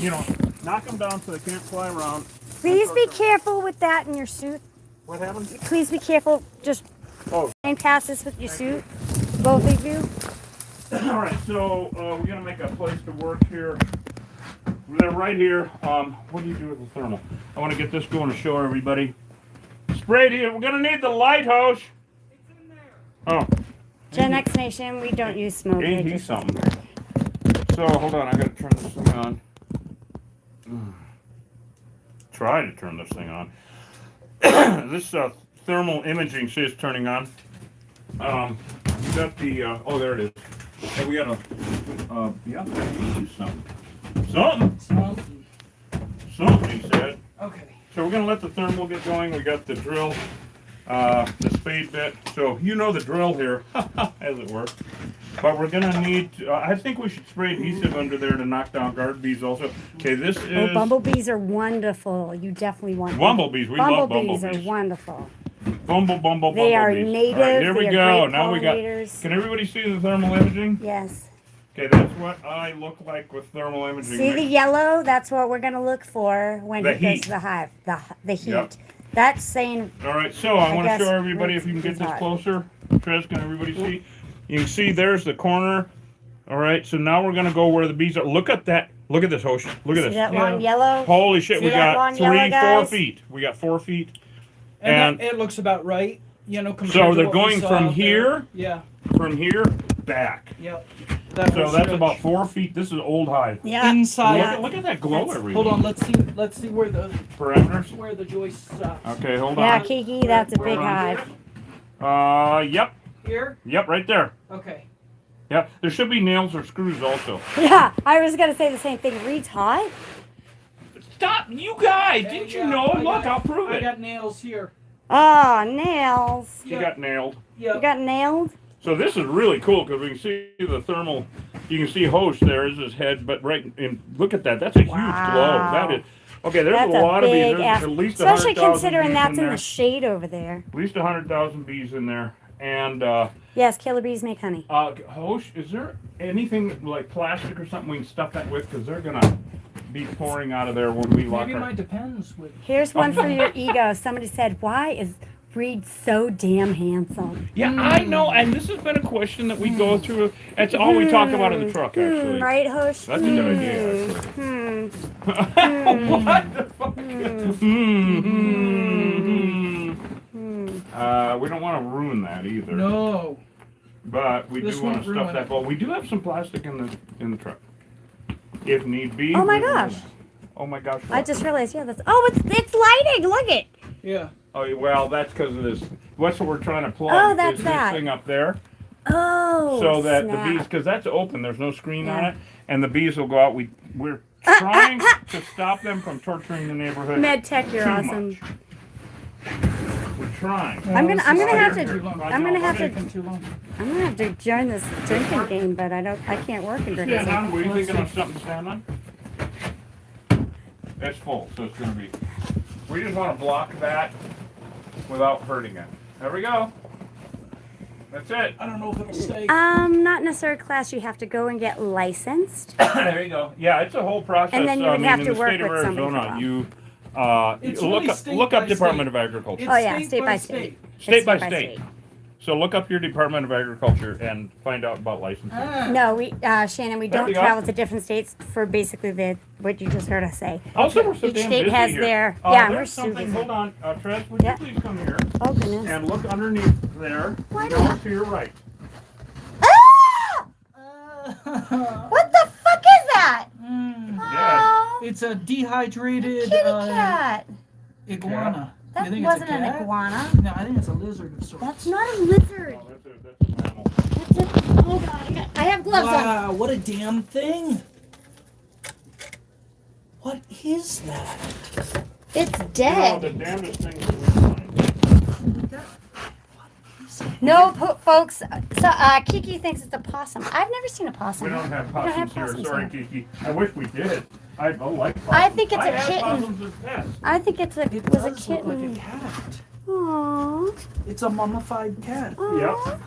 You know, knock them down so they can't fly around. Please be careful with that in your suit. What happened? Please be careful. Just flying past this with your suit. Both of you. All right, so we're gonna make a place to work here. They're right here. What do you do with the thermal? I want to get this going to show everybody. Sprayed here. We're gonna need the lighthouse. It's in there. Oh. Gen X Nation, we don't use smoke. Ain't he something? So hold on, I gotta turn this thing on. Try to turn this thing on. This thermal imaging says turning on. We got the oh, there it is. And we got a yeah, something he said. Okay. So we're gonna let the thermal get going. We got the drill, the spade bit. So you know the drill here, as it were. But we're gonna need. I think we should spray adhesive under there to knock down guard bees also. Okay, this is. Oh, bumblebees are wonderful. You definitely want them. Bumblebees. We love Bumblebees bumblebees. are wonderful. Bumblebees. They are native. All right, here we they are go. great Now we got. pollinators. Can everybody see the thermal imaging? Yes. Okay, that's what I look like with thermal imaging. See the yellow? That's what we're going to look for when The he goes heat. to the hive. The heat. Yep. That's saying. All right, so I want to guess show everybody if you can get it's this hot. closer. Trez, can everybody see? You can see there's the corner. All right, so now we're gonna go where the bees are. Look at that. Look at this, Hosh. Look at See this. that long yellow? Holy shit, See we that got long 4 yellow, guys? feet. We got 4 feet. And that, it looks about right, you know, compared So to they're what we going saw from out there. here? Yeah. From here back. Yep. So that's about 4 feet. This is old hive. Yeah. Inside. Look at that glow everywhere. Hold on, let's see where the Parameters. joist stops. Okay, hold Yeah, on. Kiki, that's a big hive. Yep. Here? Yep, right there. Okay. Yep. There should be nails or screws also. Yeah, I was going to say the same thing. Reed's hive? Stop, you guys! Didn't you know? Look, I'll prove I it. got nails here. Oh, nails. You got nailed. Yep. You got nailed? So this is really cool because we can see the thermal. You can see Host there is his head, but right in look at that. That's a huge glow. That is okay. There's That's a lot of bees. big There's ass. at least Especially 100,000 considering bees that's in there. the shade over there. At least 100,000 bees in there. And Yes, killer bees make honey. Host, is there anything like plastic or something we can stuff that with? Because they're gonna be pouring out of there when we lock Maybe our. mine depends with. Here's one for your ego. Somebody said, why is Reed so damn handsome? Yeah, I know, and this has been a question that we go through. That's all we talk about in the truck, actually. Right, Hosh? That's a good idea, actually. What the fuck? We don't want to ruin that either. No. But we This do want won't to stuff ruin that. it. Well, we do have some plastic in the truck, if need be. Oh my we will. gosh. Oh my gosh. I what? just realized, yeah, that's. Oh, it's lighting. Look it. Yeah. Oh well, that's because of this. That's what we're trying to plug. Oh, that's is that. This thing up there, Oh. so that snap. the bees, because that's open. There's no screen on Yeah. it, and the bees will go out. We're trying to stop them from torturing the neighborhood. Med Tech, you're too awesome. much. We're trying. I'm gonna have Here, to. here. I'm gonna have to. Taking too long. I'm gonna have to join this drinking game, but I can't work and drink. Stand it. on. Were you thinking of something to stand on? It's full, so it's gonna be. We just want to block that without hurting it. There we go. That's it. I don't know if it'll stay. Not necessarily class. You have to go and get licensed. There you go. Yeah, it's a whole process. And then you I would mean, have in to the work state of with somebody for a Arizona, while. you It's look really up state look by up Department state. of Agriculture. Oh yeah, state by state. State by state. So look up your Department of Agriculture and find out about licensing. No, Shannon, we There don't we go. travel to different states for basically what you just heard us say. Also, we're so Each damn state busy has here. their- yeah, we're there's so something. busy. Hold on, Trez, would Yeah. you please come here Oh goodness. and look underneath there? Why Go not? to your right. Ah! What the fuck is that? Yeah. Oh, It's a dehydrated kitty cat. iguana. That you think wasn't it's a an cat? iguana. No, I think it's a lizard of sorts. That's not a lizard. Oh, that's a mammal. That's a, hold on, I have gloves on. Wow, what a damn thing. What is that? It's You know, dead. the damnedest thing that we find. No, folks. So Kiki thinks it's a possum. I've never seen a possum. We don't have We don't have possums here. possums Sorry, here. Kiki. I wish we did. I don't like possums. I think it's a had kitten. possums as pets. I think it It was a does look like a kitten. cat. Aww. It's a mummified cat. Yep. Aww.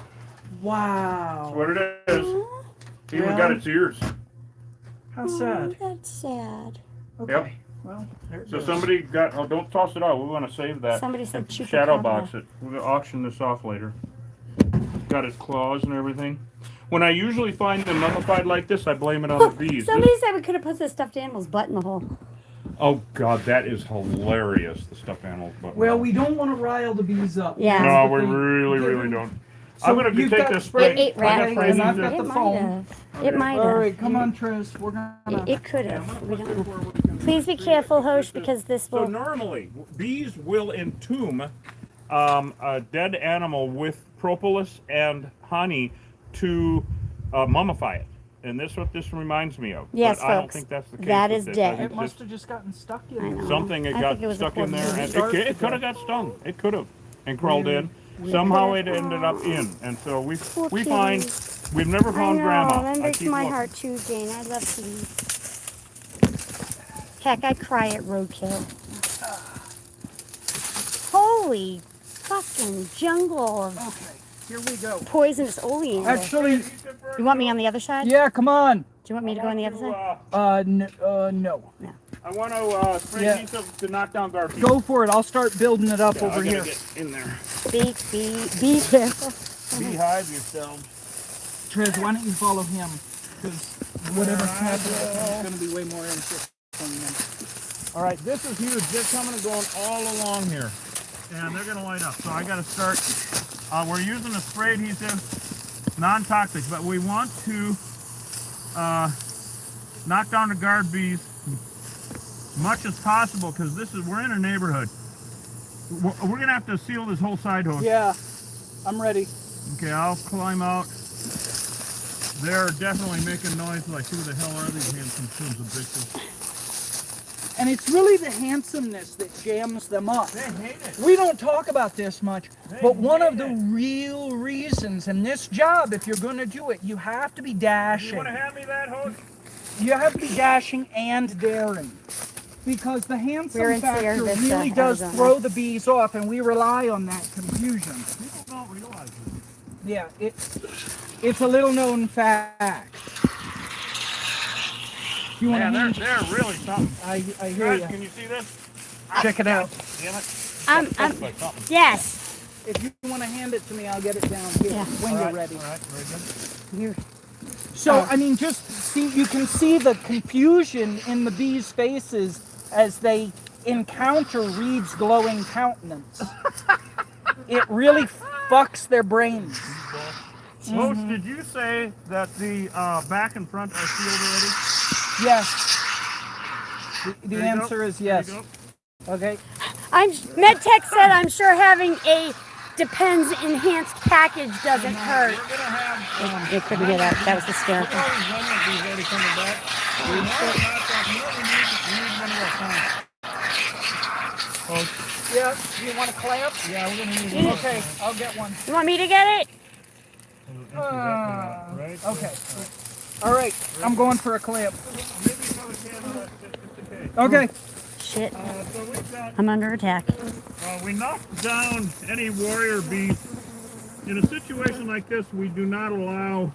Wow. That's what it is. He even got its ears. How sad. That's sad. Okay. Yep. Well, there it So goes. somebody got, oh, don't toss it out. We want to save that. Somebody said and chupacabra. shadow box it. We're going to auction this off later. Got his claws and everything. When I usually find them mummified like this, I blame it on the bees. Somebody said we could have put the stuffed animal's butt in the hole. Oh, God, that is hilarious, the stuffed animals. But Well, we don't want to rile the bees up. Yeah. no, That's the we thing. really, Give really them- don't. So I'm going to you've take got- this spray. It ate I got rabbit spray and I've these got in. the It might phone. have. It might All have. right, come on, Tris. We're gonna. It could have. We don't know. Please be careful, Hosh, because this So will. normally, bees will entomb a dead animal with propolis and honey to mummify it. And this is what this reminds me of. Yes, but I don't folks, think that's the case. that with is this. dead. I think It must this- have just gotten stuck I in. know. something I it got think it was a stuck in poor there, baby. and it could have got stung. It could have, and crawled in. We Somehow could've. it ended up in, and so we Poor find kitties. we've never I found know. grandma. That I breaks keep my looking. heart too, Jane. I love kitties. Heck, I cry at roadkill. Holy fucking jungle of Okay, here we go. poisonous oleander. Actually, You want me on the other side? yeah, come on. Do you want me to go on the other side? No. I want to spray Yeah. these up to knock down Garfield. Go for it. I'll start building it up Yeah, I over gotta here. get in there. Be careful. Beehive yourselves. Trez, why don't you follow him? Because whatever's happening is going to be way more interesting than. All right, this is huge. They're coming and going all along here, and they're going to light up. So I got to start. We're using a spray adhesive, non-toxic, but we want to knock down the guard bees much as possible because we're in a neighborhood. We're going to have to seal this whole side hose. Yeah, I'm ready. Okay, I'll climb out. They're definitely making noise like, who the hell are these handsome sons of bitches? And it's really the handsomeness that jams them up. They hate it. We don't talk about this much, but one of the hate real reasons in this job, if you're going to do it, you have to be You dashing. want to hand me that hose? You have to be dashing and daring. Because the We're handsome in factor Sierra Vista, really does Arizona. throw the bees off, and we rely on that confusion. People don't realize it. Yeah, it's a little known fact. You want Yeah, to they're really something. I hear Guys, you. can you see this? Check it out. Damn it. Looks like something. Yes. If you want to hand it to me, I'll get it down here Yeah. when you're ready. All right, very good. You're, So, I mean, just see, you can see the confusion in the bees' faces as they encounter Reed's glowing countenance. It really fucks their brains. Host, did you say that the back and front are sealed already? Yes. The There you go. answer is There yes. you go. Okay. MedTech said I'm sure having a Depends enhanced package doesn't hurt. We're gonna have They couldn't hear that. That was hysterical. all these remnant bees already coming back. We know it's not that. You know what we need one of our plants. Host, Yeah. Do you want a clamp? yeah, we're gonna need one. Okay, I'll get one. You want me to get it? Right? Okay. All right. I'm going for a clamp. Maybe another can of that, just in case. Okay. Shit. So we've got, I'm under attack. we knocked down any warrior bees. In a situation like this, we do not allow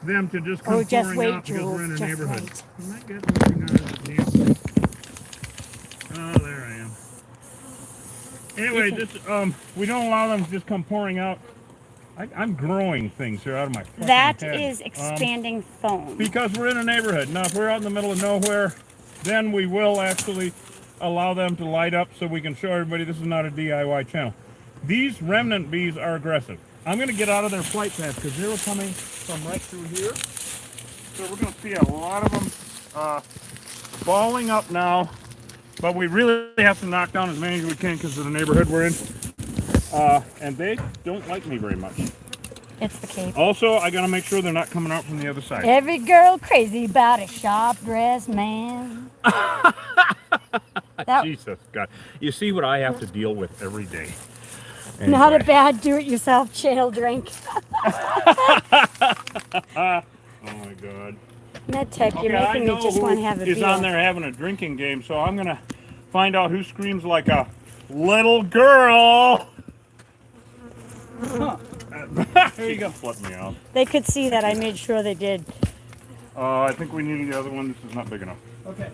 them to just come Oh, just pouring wait, out because we're in a Jules, just neighborhood. wait. You might get nothing out of this damn thing. Oh, there I am. Anyway, this we don't allow them to just come pouring out. I'm growing things here out of my fucking That head. is expanding foam. Because we're in a neighborhood. Now, if we're out in the middle of nowhere, then we will actually allow them to light up so we can show everybody this is not a DIY channel. These remnant bees are aggressive. I'm going to get out of their flight path because they were coming from right through here. So we're going to see a lot of them balling up now. But we really have to knock down as many as we can because of the neighborhood we're in. And they don't like me very much. It's the cape. Also, I gotta make sure they're not coming out from the other side. Every girl crazy about a sharp dressed man. That, Jesus God. You see what I have to deal with every day. not a Anyway. bad do-it-yourself chill drink. Oh my God. MedTech, you're Okay, I making know me just who want to have a is beer. on there having a drinking game, so I'm gonna find out who screams like a little girl. There you go. Flip me off. They could see that. I made sure they did. I think we need the other one. This is not big enough. Okay.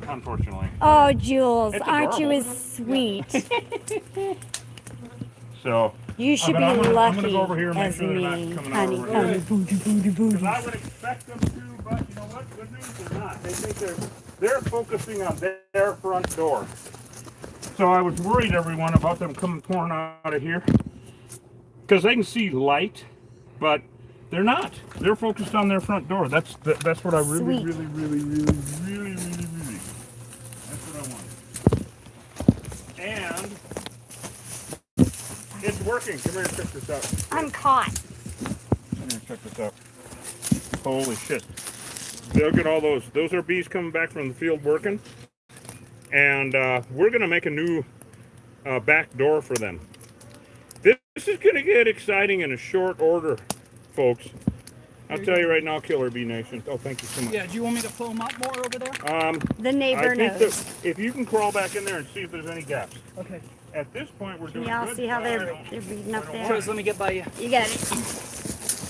Unfortunately. Oh, Jules, It's aren't you adorable. as sweet? So. You should be I'm gonna lucky go over here and make as sure they're not me, coming honey. over here. Booty, booty, Because booty. I would expect them to, but you know what? Good news, they're not. They think they're focusing on their front door. So I was worried, everyone, about them coming pouring out of here. Because they can see light, but they're not. They're focused on their front door. That's what I really, Sweet. really. That's what I want. And it's working. Come here and check this out. I'm caught. Come here and check this out. Holy shit. Look at all those. Those are bees coming back from the field working. And we're going to make a new back door for them. This is going to get exciting in a short order, folks. I'll tell you right now, Killer Bee Nation. Oh, thank you so much. Yeah, do you want me to pull them up more over there? The I neighbor think knows. that if you can crawl back in there and see if there's any gaps. Okay. At this point, we're Can doing y'all good. see how I they're don't- reading up there? Chris, let me get by you. You got it.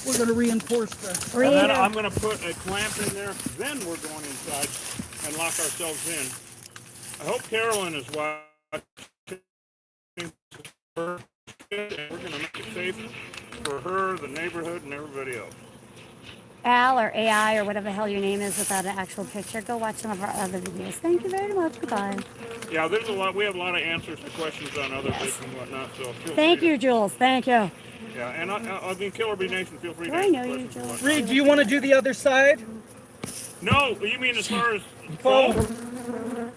We're going to reinforce the... And then Reader. I'm going to put a clamp in there. Then we're going inside and lock ourselves in. I hope Carolyn is watching. We're going to make it safe for her, the neighborhood, and everybody else. Al or AI or whatever the hell your name is without an actual picture, go watch some of our other videos. Thank you very much. Goodbye. Yeah, there's a lot. We have a lot of answers to questions on other bits and whatnot. So feel Thank free you, Jules. Thank you. Yeah, and I mean, Killer Bee Nation, feel free to I ask know you, questions and Jules. whatnot. Reed, do you want to do the other side? No, you mean as far as Phone. phone?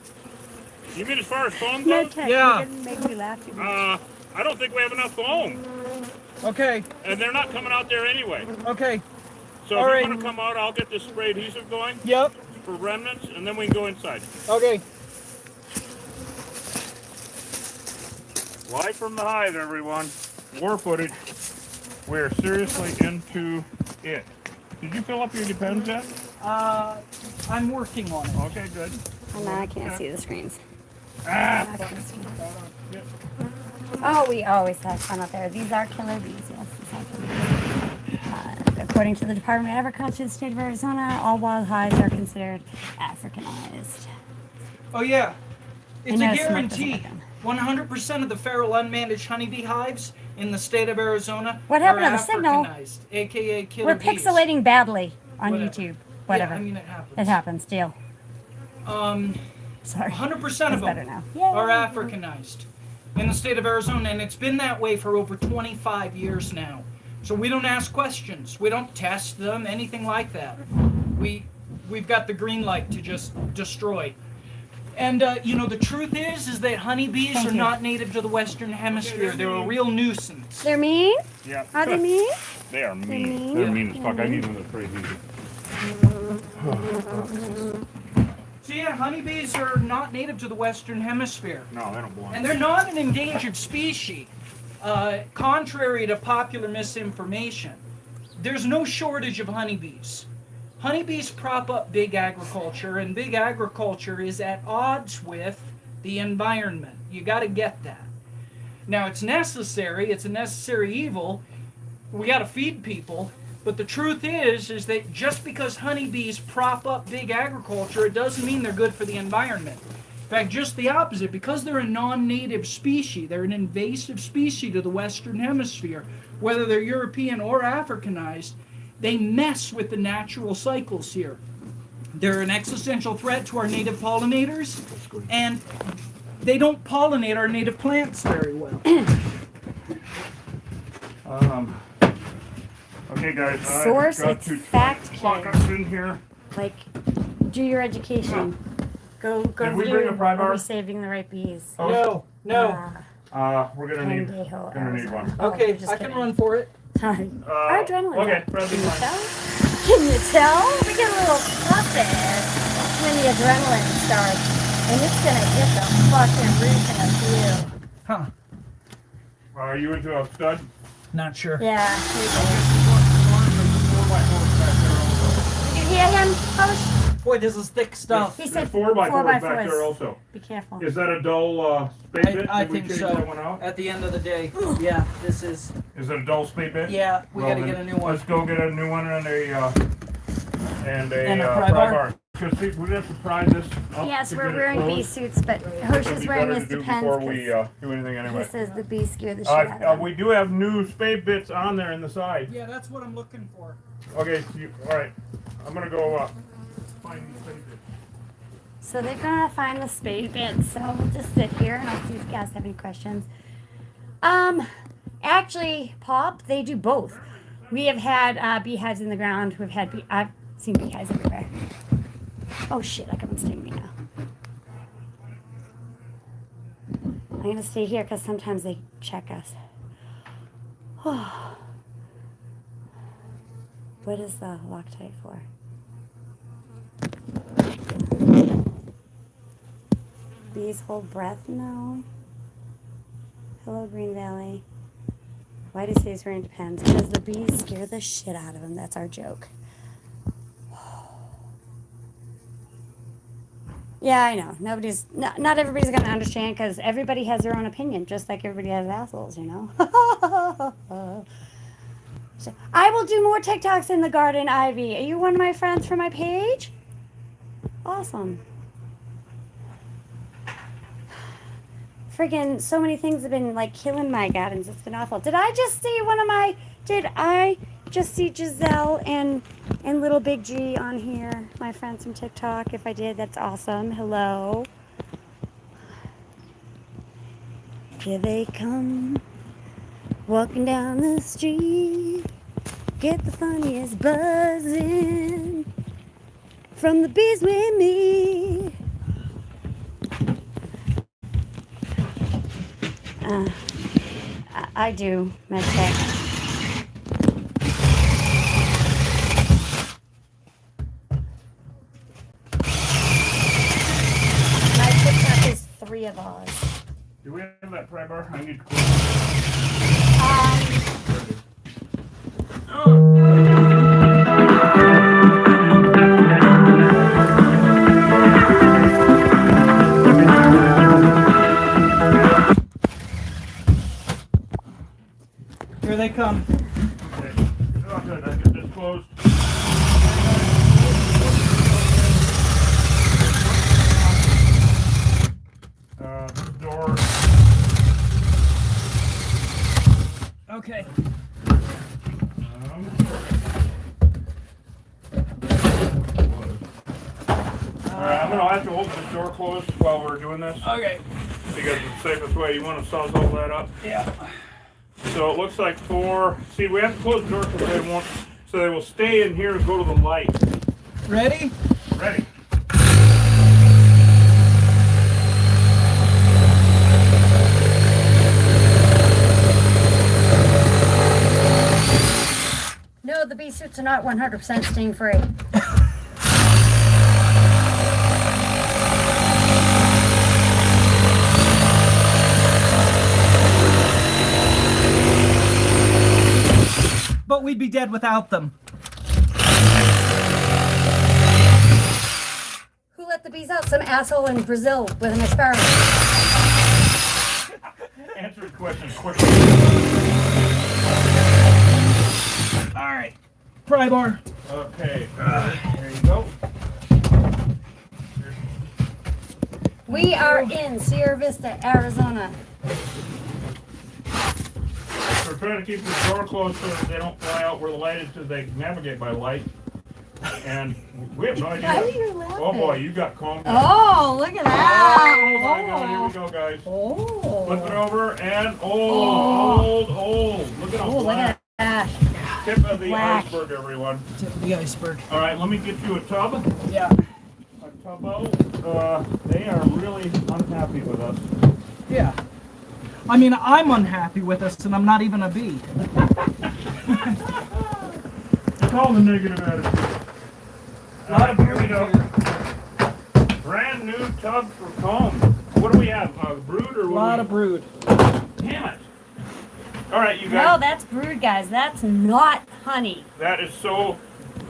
You mean as far as phone No goes? tech. Yeah. You didn't make me laugh too much. I don't think we have enough foam, Okay. and they're not coming out there anyway. Okay. So All if right. you want to come out, I'll get this spray adhesive going Yep. for remnants, and then we can go inside. Okay. Live from the hive, everyone. War footage. We're seriously into it. Did you fill up your Depends yet? I'm working on it. Okay, good. Oh, no, I can't see the screens. Ah, I can't see. Yep. Oh, we always have fun out there. These are killer bees, yes. These are killer bees. According to the Department of Agriculture of the state of Arizona, all wild hives are considered Africanized. Oh, yeah. It's I a know, smoke doesn't guarantee. work on. 100% of the feral unmanaged honeybee hives in the state of Arizona What happened are to the signal? Africanized, aka killer We're bees. pixelating badly on Whatever. YouTube. Whatever. Yeah, I mean, it happens. It happens, deal. Um, Sorry. 100% It's of better them now. are Yay. Africanized in the state of Arizona, and it's been that way for over 25 years now. So we don't ask questions. We don't test them, anything like that. We've got the green light to just destroy. And you know, the truth is that honeybees Thank are you. not native to the Western Hemisphere. They're a real nuisance. They're mean? Yeah. Are they mean? They are mean. mean? They're mean as fuck. I need them to spray adhesive. So yeah, honeybees are not native to the Western Hemisphere. No, they don't belong. And they're not an endangered species, contrary to popular misinformation. There's no shortage of honeybees. Honeybees prop up big agriculture, and big agriculture is at odds with the environment. You got to get that. Now, it's necessary. It's a necessary evil. We got to feed people. But the truth is that just because honeybees prop up big agriculture, it doesn't mean they're good for the environment. In fact, just the opposite. Because they're a non-native species, they're an invasive species to the Western Hemisphere, whether they're European or Africanized, they mess with the natural cycles here. They're an existential threat to our native pollinators, and they don't pollinate our native plants very well. Okay, guys. Source, I've got it's to fact lock check. us in here. Like, do your education. Go Did we do. bring a pry Are bar? we saving the right bees? No. Ah. We're gonna need Pendejo, one. Arizona. Oh, Okay, you're just I can kidding. run for it. Sorry. Our adrenaline. Okay, Can Bradley's you fine. tell? Can you tell? We get a little fluffy when the adrenaline starts, and it's gonna hit the fucking roof in a few. Huh. Are you into a stud? Not sure. Yeah. Okay, she's going to the 4x4 back there also. Did you hear him, Coach? Boy, this is thick stuff. He There's said 4x4 back 4x4s. there also. Be careful. Is that a dull spade bit? I Did we think change so. that one out? At the end of the day, yeah, this is. Is it a dull spade bit? Yeah, we Well, gotta then get a new one. Let's go get a new one and a And a pry pry bar. bar. Because we're gonna have to pry this up. Yes, to we're get it wearing bee closed. suits, but It'd Hirsch be is wearing better his to do depends before we because do anything he anyway. says the bees scare the shit out of him. We do have new spade bits on there in the side. Yeah, that's what I'm looking for. Okay, all right. I'm gonna go find these spade bits. So they're gonna find the spade bits. So we'll just sit here and I'll see if you guys have any questions. Actually, Pop, they do both. We have had beehives in the ground. I've seen beehives everywhere. Oh shit! I come and sting me now. I'm gonna stay here because sometimes they check us. What is the Loctite for? Bees hold breath? No. Hello, Green Valley. Why do you say he's wearing depends? Because the bees scare the shit out of him. That's our joke. Yeah, I know. Not everybody's going to understand because everybody has their own opinion, just like everybody has assholes, you know? So, I will do more TikToks in the garden, Ivy. Are you one of my friends from my page? Awesome. Friggin' so many things have been like killing my gardens. It's been awful. Did I just see Giselle and little Big G on here? My friends from TikTok. If I did, that's awesome. Hello. Here they come. Walking down the street. Get the funniest buzzing from the bees with me. I do, medtech. My TikTok is 3 of ours. Do we have that pry bar? I need to Here they come. Okay. Oh, good. I get this closed. Door. Okay. Alright, I'm gonna have to hold this door closed while we're doing this Okay. because it's the safest way. You want to sawzall that up. Yeah. So it looks like 4. See, we have to close the door because they won't. So they will stay in here and go to the light. Ready? Ready. No, the bee suits are not 100% sting free. But we'd be dead without them. Who let the bees out? Some asshole in Brazil with an experiment. Answer the question quickly. All right. Pry bar. Okay. There you go. We are in Sierra Vista, Arizona. We're trying to keep the door closed so that they don't fly out where the light is because they navigate by light. And we have no idea. Why are you laughing? Oh boy, you got calm. Oh, look at Oh that. my god, here we go, guys. Oh. Flip it over and old. Look at how Oh, look black. at that. Tip of the Black. iceberg, everyone. Tip of the iceberg. All right, let me get you a tub. Yeah. A tubbo. They are really unhappy with us. Yeah. I mean, I'm unhappy with us, and I'm not even a bee. It's all the negative attitude. A lot of Here we brood go. here. Brand new tub for comb. What do we have? Brood or A what? lot of brood. Damn it. All right, you No, guys. that's brood, guys. That's not honey. That is so.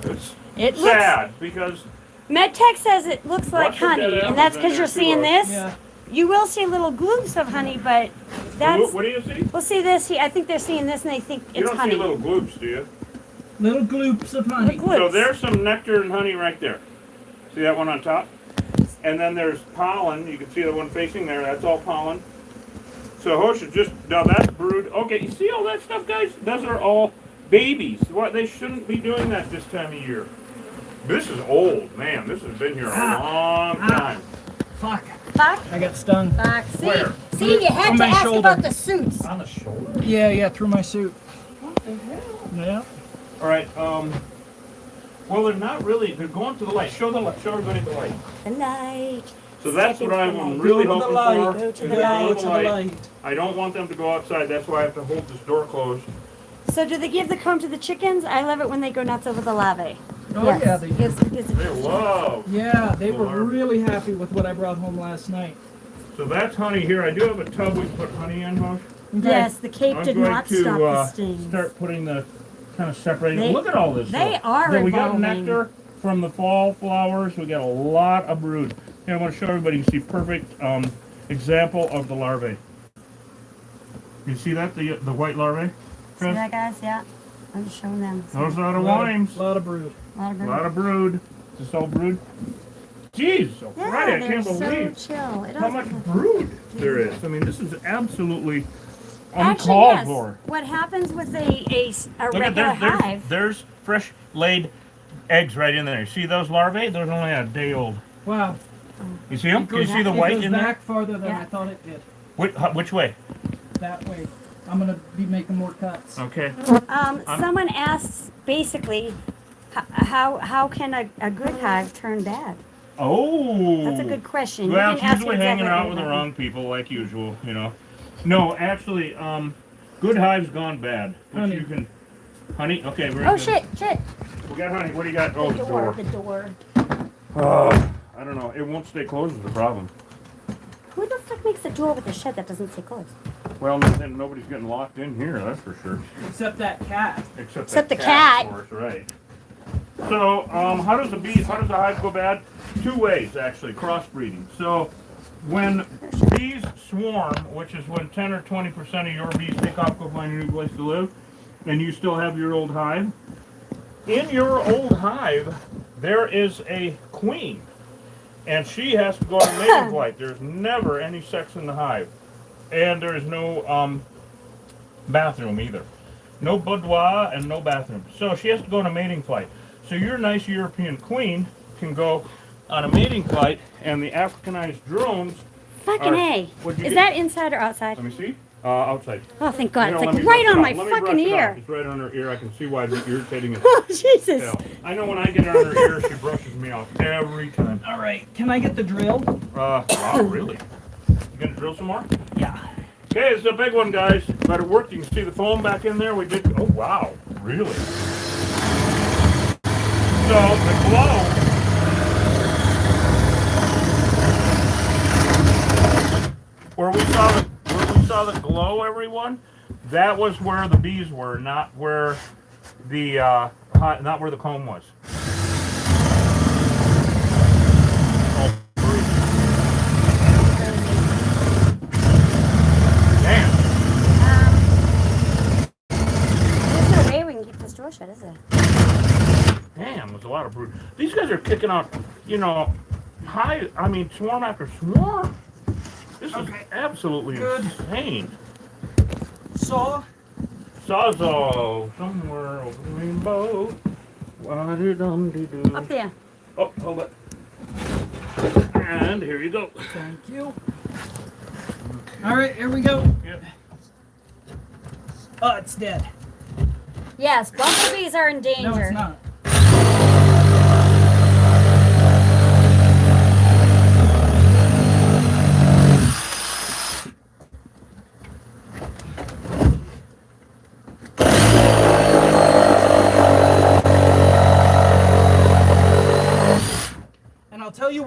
It's It looks. sad because MedTech says it looks like Lots of honey, dead and apples that's in because there, you're too, seeing Rose. this. Yeah. You will see little gloops of honey, but that's. what do you see? We'll see this. I think they're seeing this, and they think You it's don't honey. see little gloops, do you? Little gloops of honey. Look, So there's some nectar and honey right there. See that one on top? And then there's pollen. You can see the one facing there. That's all pollen. So Hosh is just, now that's brood. Okay, you see all that stuff, guys? Those are all babies. What? They shouldn't be doing that this time of year. This is old, man. This has been here a long time. Fuck. Fuck. I got stung. Fuck. See, Where? see, you had On to my ask shoulder. about the suits. On the shoulder? Yeah, through my suit. Yeah. All right. Well, they're not really. They're going to the light. Show the light. Show everybody the light. The light. So that's what I'm Go really to the hoping light. for. Go to is the they light. go To the light. I don't want them to go outside. That's why I have to hold this door closed. So do they give the comb to the chickens? I love it when they go nuts over the larvae. Oh Yes. yeah, they do. Gives it They love. Yeah, they were Larvae. really happy with what I brought home last night. So that's honey here. I do have a tub we can put honey in, Hosh. Okay. Yes, the cape I'm did going not to stop the stings. start putting the kind of separating. They- Look at all this. they stuff. are Yeah, we got evolving. nectar from the fall flowers. We got a lot of brood. Here, I want to show everybody. You can see perfect example of the larvae. You see that the white larvae? See Chris? that, guys? Yeah. I'm just showing them. Those are the A lot worms. lot of brood. A lot of A brood. lot of brood. Is this all brood? Jeez, Yeah, alright, I they're can't so believe chill. It how also- much brood there is. I mean, this is absolutely Actually, uncalled yes. for. What happens with a Look at regular hive? there's fresh laid eggs right in there. See those larvae? Those are only a day old. Wow. You see them? It Can you goes- see the it white goes in there? back farther than Yeah. I thought it did. Which way? That way. I'm gonna be making more cuts. Okay. Someone asks basically, how can a good hive turn bad? Oh. That's a good question. You Well, didn't it's ask usually exactly hanging out what with the you wrong people, like usual. You know. No, actually, good hive's gone bad. Which Honey. you can. Honey. Okay. Very Oh good. shit! We got honey. What do you got? Oh, the door. The door. I don't know. It won't stay closed is the problem. Who the fuck makes a door with a shed that doesn't stay closed? Well, then nobody's getting locked in here. That's for sure. Except that cat. Except the that cat. Of course, right. So, how does the hive go bad? Two ways, actually, crossbreeding. So, when bees swarm, which is when 10 or 20% of your bees take off, go find a new place to live, and you still have your old hive, in your old hive, there is a queen, and she has to go on mating flight. There's never any sex in the hive, and there is no bathroom either. No boudoir and no bathroom. So she has to go on a mating flight. So your nice European queen can go on a mating flight, and the Africanized drones. Fucking Are- A. what'd you Is get? that inside or outside? Let me see. Outside. Oh, thank God. You know, It's let like me right brush on it my off. Let me fucking brush it off. ear. It's right on her ear. I can see why it's irritating as Oh, Jesus. hell. I know when I get her on her ear, she brushes me off every time. All right. Can I get the drill? Wow, really? You gonna drill some more? Yeah. Okay, it's a big one, guys. But it worked. You can see the foam back in there. We did. Oh, wow. Really? So the glow. Where we saw the glow, everyone, that was where the bees were, not where the not where the comb was. Damn. There's no way we can keep this door shut, is there? Damn, there's a lot of brood. These guys are kicking out, swarm after swarm. This is absolutely Good. insane. Saw. Sawzall, somewhere over the rainbow. Wa-de-dum-de-doo. Up there. Oh, hold it. And here you go. Thank you. All right, here we go. Yep. Oh, it's dead. Yes, bumblebees are in danger. No, it's not.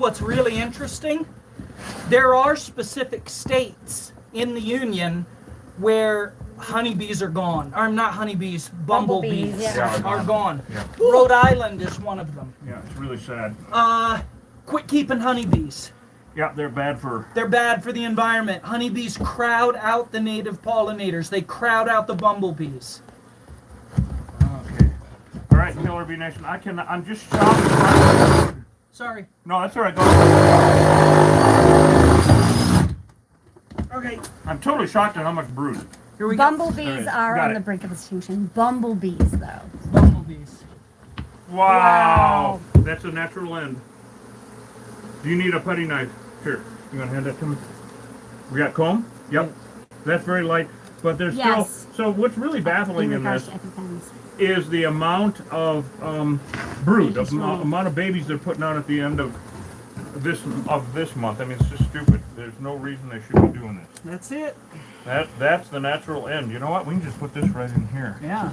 what's really interesting? There are specific states in the Union where honeybees are gone. Or not honeybees, bumblebees, yeah. are gone. Yeah. Rhode Island is one of them. Yeah, it's really sad. Quit keeping honeybees. Yeah, they're bad for. They're bad for the environment. Honeybees crowd out the native pollinators. They crowd out the bumblebees. Okay. All right, Killer Bee Nation. I'm just shocked. Sorry. No, that's all right. Go ahead. Okay. I'm totally shocked at how much brood. Here we go. Bumblebees Alright, are got on it. the brink of extinction. Bumblebees, though. Bumblebees. Wow. That's a natural end. Do you need a putty knife? Here. You want to hand that to me? We got comb? Yep. That's very light. But there's Yes. still. So what's really baffling in this EpiPens. is the amount of brood, Thank you, Swan. amount of babies they're putting out at the end of this month. I mean, it's just stupid. There's no reason they should be doing this. That's it. That's the natural end. You know what? We can just put this right in here. Yeah.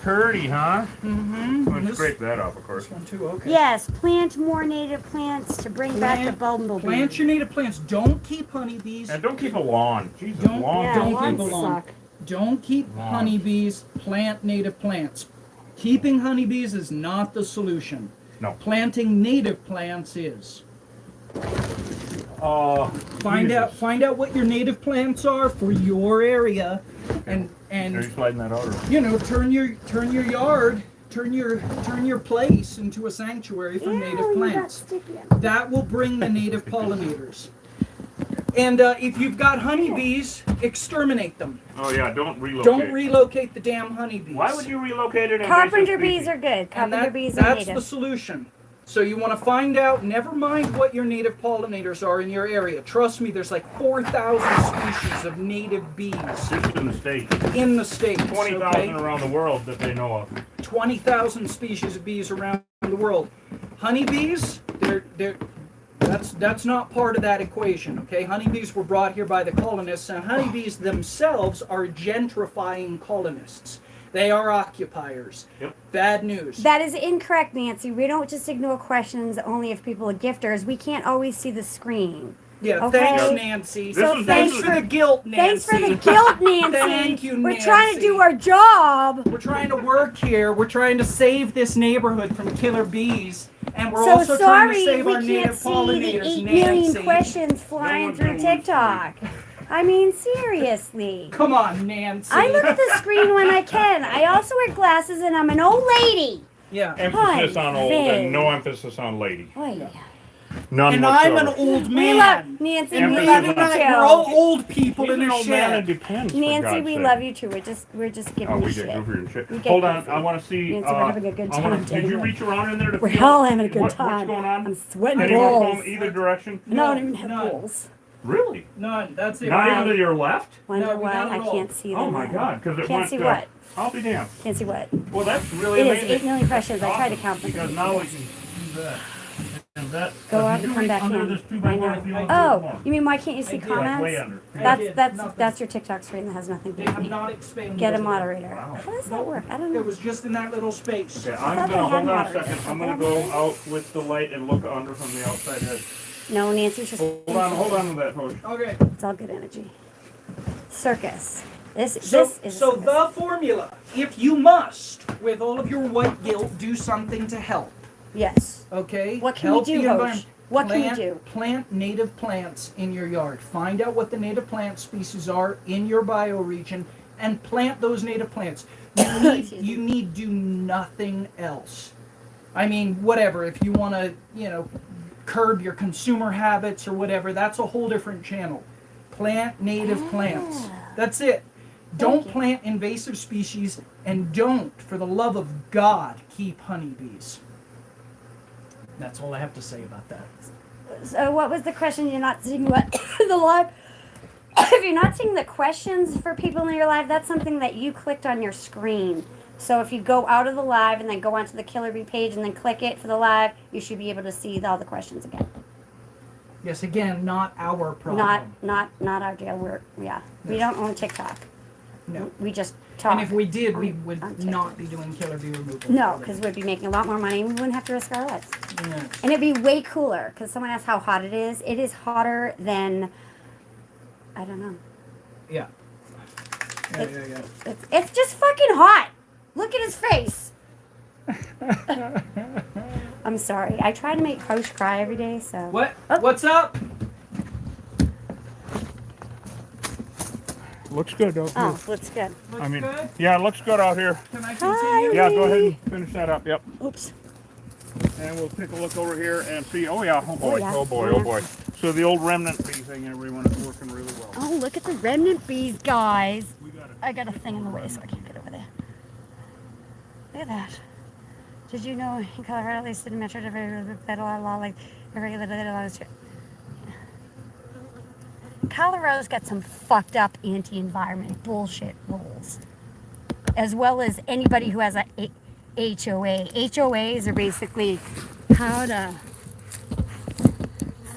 Pretty, huh? Mm-hmm. Let's scrape that off, of course. This one too, okay. Yes, plant more native plants to bring back the bumblebee. Plant your native plants. Don't keep honeybees. And don't keep a lawn. Jesus, Don't- lawn. Yeah, Don't lawns keep a lawn. suck. Don't keep Wow. honeybees. Plant native plants. Keeping honeybees is not the solution. No. Planting native plants is. Find Jesus. out what your native plants are for your area, and Are you sliding that out? Or? you know, turn your yard, turn your place into a sanctuary for native you got plants. sticky on That will bring the native pollinators. And if you've got honeybees, exterminate them. Oh yeah, don't relocate. Don't relocate the damn honeybees. Why would you relocate it? Carpenter bees are good. And Carpenter bees are that's the native. solution. So you want to find out, never mind what your native pollinators are in your area. Trust me, there's like 4,000 species of native bees Just in the state. in the States. 20,000 okay? around the world that they know of. 20,000 species of bees around the world. Honeybees, that's not part of that equation, okay? Honeybees were brought here by the colonists, and honeybees themselves are gentrifying colonists. They are occupiers. Yep. Bad news. That is incorrect, Nancy. We don't just ignore questions only if people are gifters. We can't always see the screen. Yeah, Okay. thanks, Nancy. So Thanks this for is- the guilt, Nancy. Thanks for the guilt, Nancy. Thank you, We're trying to Nancy. do our job. We're trying to work here. We're trying to save this neighborhood from killer bees. And we're So also trying to sorry save we our can't native see the pollinators, 8 million Nancy. questions flying one's through gonna lose TikTok. I mean, seriously. Come on, Nancy. I look at the screen when I can. I also wear glasses and I'm an old lady. Yeah. Emphasis Hi, on old Vin. and no emphasis on lady. Oh, yeah. None And whatsoever. I'm an old We love man. Nancy. And We we love love you it. We're all too. old people He's in an a old man. It shed. depends. for Nancy, God's we sake. love you too. We're just giving Oh, you we shit. get goofy and shit. We get Hold on, goofy. I want to see. Nancy, we're having a good I wanna- time Did you together. reach around in there to We're feel all having a good what's time. going on? I'm sweating Anyone balls. from either direction? No, I don't even have No. balls. Really? None. That's it. Not even to your left? Wonder No, why not at I all. can't see them. Oh my God! Because it Can't went. see what? I'll be damned. Can't see what? Well, that's really It is amazing. 8 million questions. I tried to count them. Because now we can do that. And that. Go out did and you come reach back under in. this 2x1 I if you want Oh, to you mean why can't you see I did. Like way comments? under. That's did. that's Nothing. that's your TikTok screen that has nothing to They do with have me. not expanded. Get a it. moderator. Wow. How does that work? I don't It know. was just in that little space. Okay, I I'm thought gonna they hold had on a moderators. second. I'm gonna go out with the light and look under from the outside edge. No, Nancy's just. Hold on to that push. Okay. It's all good energy. Circus. This is So a circus. the formula, if you must, with all of your white guilt, do something to help. Yes. Okay? What can Help we do, the Hosh? environment. What can we Plant- do? Plant native plants in your yard. Find out what the native plant species are in your bioregion and plant those native plants. Excuse me. You need do nothing else. I mean, whatever, if you want to, curb your consumer habits or whatever, that's a whole different channel. Plant native plants. That's it. Don't you. plant invasive species, and don't, for the love of God, keep honeybees. That's all I have to say about that. So what was the question? You're not seeing what the live. If you're not seeing the questions for people in your live, that's something that you clicked on your screen. So if you go out of the live and then go onto the Killer Bee page and then click it for the live, you should be able to see all the questions again. Yes, again, not our problem. Not our deal. We don't own TikTok. No. We just talk. And if we did, we on would TikTok. not be doing killer bee removal. No, because we'd be making a lot more money and we wouldn't have to risk our lives. Yeah. And it'd be way cooler because someone asked how hot it is. It is hotter than, I don't know. Yeah. Yeah. It's just fucking hot. Look at his face. I'm sorry. I try to make House cry every day, so. What? Oh. What's up? Looks good out here. Oh, looks good. Looks I mean, good. yeah, it looks good out here. Can I Hi. continue? Yeah, go ahead and finish that up. Yep. Oops. And we'll take a look over here and see. Oh yeah. Oh boy. yeah. Oh boy. Oh boy. So the old remnant bee thing, everyone, is working really well. Oh, look at the remnant bees, guys. We got it. I got a thing in the way, so I can't get over there. Look at that. Did you know in Colorado they did a metro federal law like regulated laws? Colorado's got some fucked up anti-environment bullshit rules, as well as anybody who has a HOA. HOAs are basically how to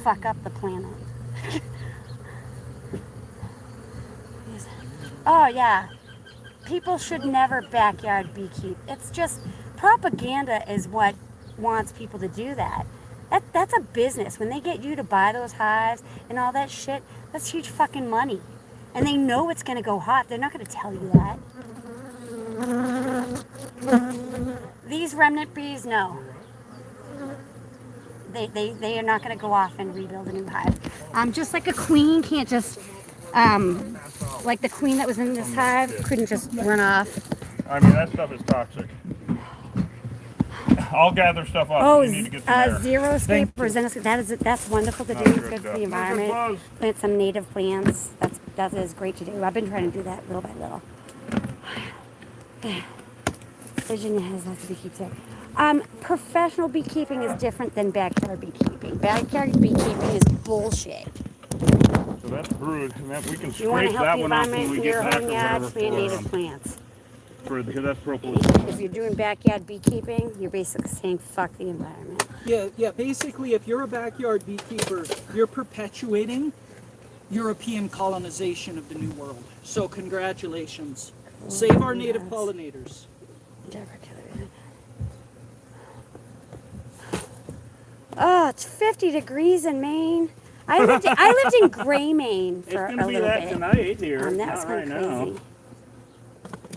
fuck up the planet. Oh yeah, people should never backyard beekeep. It's just propaganda is what wants people to do that. That's a business. When they get you to buy those hives and all that shit, that's huge fucking money. And they know it's gonna go hot. They're not gonna tell you that. These remnant bees, no. They are not gonna go off and rebuild a new hive. Just like a queen can't just like the queen that was in this hive couldn't just run off. I mean, that stuff is toxic. I'll gather stuff up. Oh, You need to get some air. zero escape or Xenoscape. That's wonderful to do. That's It's good good for stuff. the environment. Buzz. Plant some native plants. That is great to do. I've been trying to do that little by little. Virginia has lots of beekeepers there. Professional beekeeping is different than backyard beekeeping. Backyard beekeeping is bullshit. So that's brood, and that we can You want to scrape help that the one out when environment we in get your back or home yard, whatever plant native for, plants. because that's propolis. If you're doing backyard beekeeping, you're basically saying fuck the environment. Yeah. Basically, if you're a backyard beekeeper, you're perpetuating European colonization of the New World. So congratulations. Save our native pollinators. Oh, it's 50 degrees in Maine. I lived in Gray, Maine for a little bit. tonight here. That was kind of now. crazy.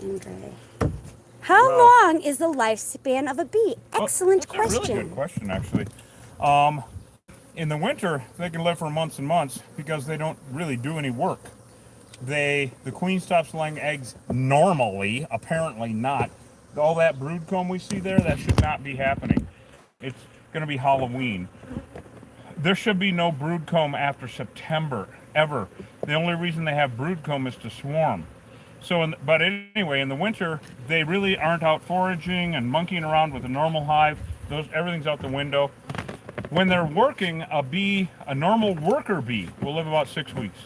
In Gray. How long is the lifespan of a bee? Excellent That's a really question. good question, actually. In the winter, they can live for months and months because they don't really do any work. The queen stops laying eggs normally, apparently not. All that brood comb we see there, that should not be happening. It's going to be Halloween. There should be no brood comb after September, ever. The only reason they have brood comb is to swarm. But anyway, in the winter, they really aren't out foraging and monkeying around with a normal hive. Everything's out the window. When they're working, a normal worker bee will live about 6 weeks.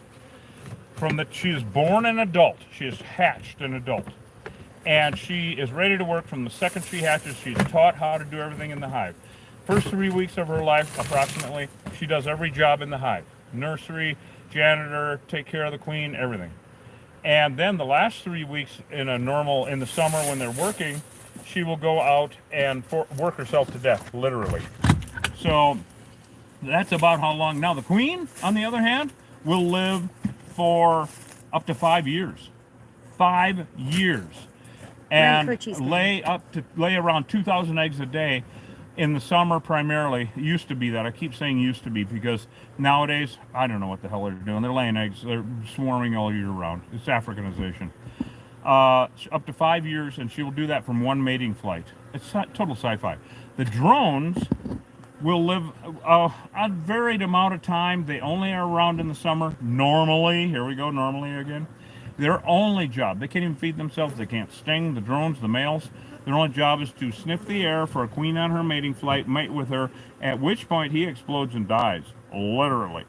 She is born an adult. She is hatched an adult. And she is ready to work from the second she hatches. She's taught how to do everything in the hive. First 3 weeks of her life, approximately, she does every job in the hive. Nursery, janitor, take care of the queen, everything. And then the last 3 weeks in the summer when they're working, she will go out and work herself to death, literally. So that's about how long. Now the queen, on the other hand, will live for up to 5 years. 5 years. And lay around 2,000 eggs a day. In the summer, primarily, it used to be that. I keep saying used to be because nowadays, I don't know what the hell they're doing. They're laying eggs. They're swarming all year round. It's Africanization. Up to 5 years, and she will do that from one mating flight. It's total sci-fi. The drones will live a varied amount of time. They only are around in the summer. Normally, here we go, normally again. Their only job, they can't even feed themselves. They can't sting the drones, the males. Their only job is to sniff the air for a queen on her mating flight, mate with her, at which point he explodes and dies, literally.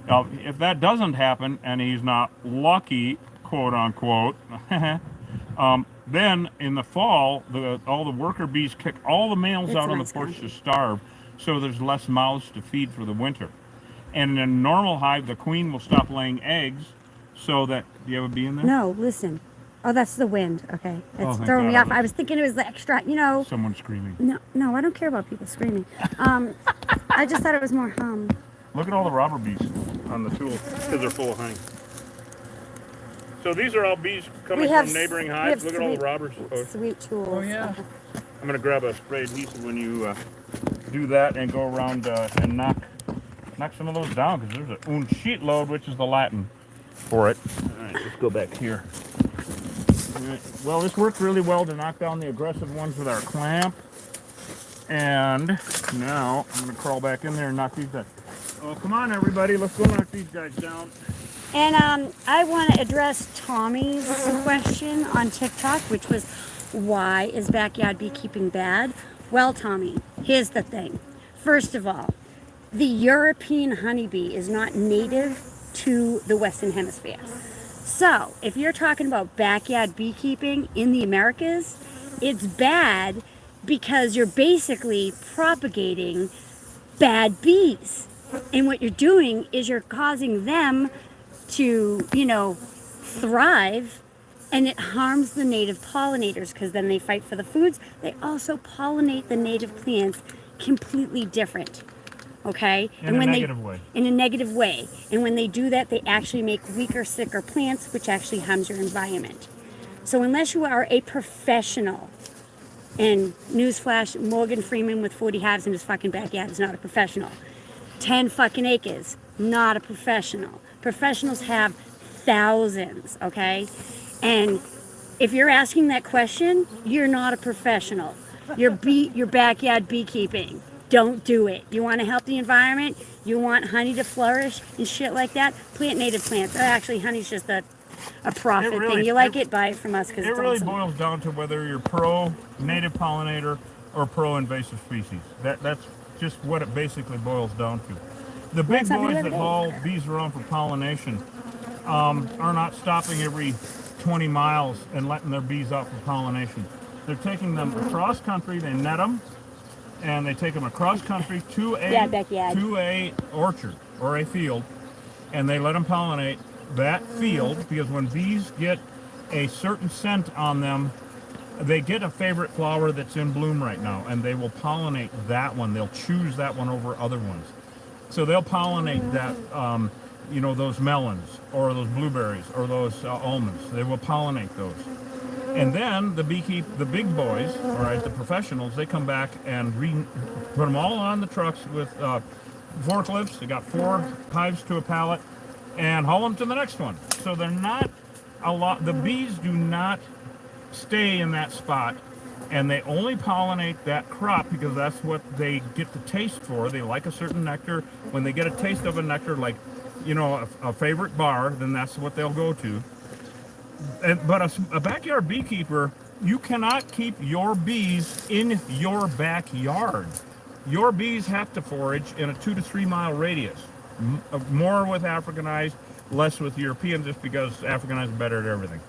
Now, if that doesn't happen, and he's not lucky, quote unquote, then in the fall, all the worker bees kick all the males out on the porch to starve, so there's less mouths to feed for the winter. And in a normal hive, the queen will stop laying eggs so that, do you have a bee in there? No, listen. Oh, that's the wind. Okay, it's thank throwing me God. off. I was thinking it was the extra. You know. Someone screaming. No, I don't care about people screaming. I just thought it was more hum. Look at all the robber bees on the tools because they're full of honey. So these are all bees coming from neighboring hives. Look at all the robbers. Sweet tools. Oh, yeah. I'm gonna grab a spray adhesive when you do that and go around and knock some of those down because there's un sheet load, which is the Latin for it. All right, let's go back here. All right. Well, this worked really well to knock down the aggressive ones with our clamp. And now I'm gonna crawl back in there and knock these down. Oh, come on, everybody, let's go knock these guys down. And I want to address Tommy's question on TikTok, which was, why is backyard beekeeping bad? Well, Tommy, here's the thing. First of all, the European honeybee is not native to the Western Hemisphere. So, if you're talking about backyard beekeeping in the Americas, it's bad because you're basically propagating bad bees. And what you're doing is you're causing them to, thrive, and it harms the native pollinators because then they fight for the foods. They also pollinate the native plants completely different. Okay? In a negative way. In a negative way. And when they do that, they actually make weaker, sicker plants, which actually harms your environment. So unless you are a professional, and newsflash, Morgan Freeman with 40 hives in his fucking backyard is not a professional. 10 fucking acres, not a professional. Professionals have thousands, okay? And if you're asking that question, you're not a professional. You're backyard beekeeping. Don't do it. You want to help the environment? You want honey to flourish and shit like that? Plant native plants. Actually, honey's just a profit thing. You like it, buy it from us because it's really awesome. boils down to whether you're pro native pollinator or pro invasive species. That's just what it basically boils down to. The big boys that haul bees around for pollination are not stopping every 20 miles and letting their bees out for pollination. They're taking them across country, they net them, and they take them across country to a orchard or a field, and they let them pollinate that field, because when bees get a certain scent on them, they get a favorite flower that's in bloom right now, and they will pollinate that one. They'll choose that one over other ones. So they'll pollinate that, those melons or those blueberries or those almonds. They will pollinate those. And then the big boys, all right, the professionals, they come back and put them all on the trucks with forklifts. They got 4 hives to a pallet, and haul them to the next one. So they're not the bees do not stay in that spot, and they only pollinate that crop because that's what they get the taste for. They like a certain nectar. When they get a taste of a nectar, like, a favorite bar, then that's what they'll go to. But a backyard beekeeper, you cannot keep your bees in your backyard. Your bees have to forage in a 2 to 3 mile radius. More with Africanized, less with European, just because Africanized are better at everything.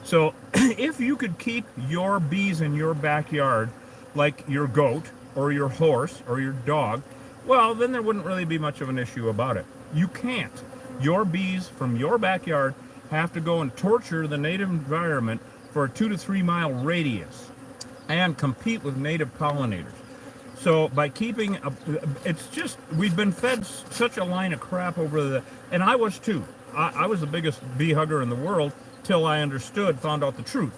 So if you could keep your bees in your backyard, like your goat or your horse or your dog, well, then there wouldn't really be much of an issue about it. You can't. Your bees from your backyard have to go and torture the native environment for a 2 to 3 mile radius and compete with native pollinators. So by keeping, it's just, we've been fed such a line of crap and I was too. I was the biggest bee hugger in the world till I found out the truth.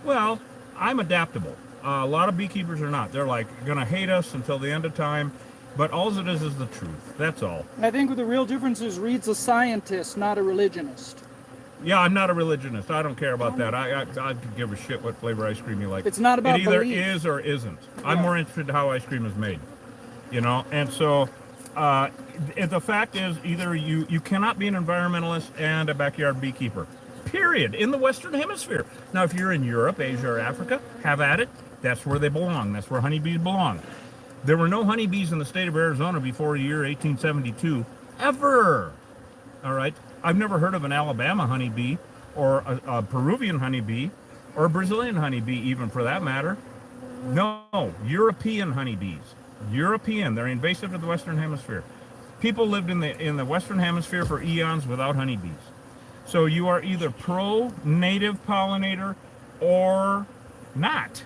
Well, I'm adaptable. A lot of beekeepers are not. They're like gonna hate us until the end of time, but all it is the truth. That's all. I think the real difference is Reed's a scientist, not a religionist. Yeah, I'm not a religionist. I don't care about that. I could give a shit what flavor ice cream you like. It's not about it either belief. is or isn't. I'm more interested in how ice cream is made. And so the fact is, either you cannot be an environmentalist and a backyard beekeeper. Period. In the Western Hemisphere. Now, if you're in Europe, Asia, or Africa, have at it. That's where they belong. That's where honeybees belong. There were no honeybees in the state of Arizona before the year 1872, ever. All right? I've never heard of an Alabama honeybee or a Peruvian honeybee or a Brazilian honeybee, even for that matter. No, European honeybees. European. They're invasive to the Western Hemisphere. People lived in the Western Hemisphere for eons without honeybees. So you are either pro-native pollinator or not.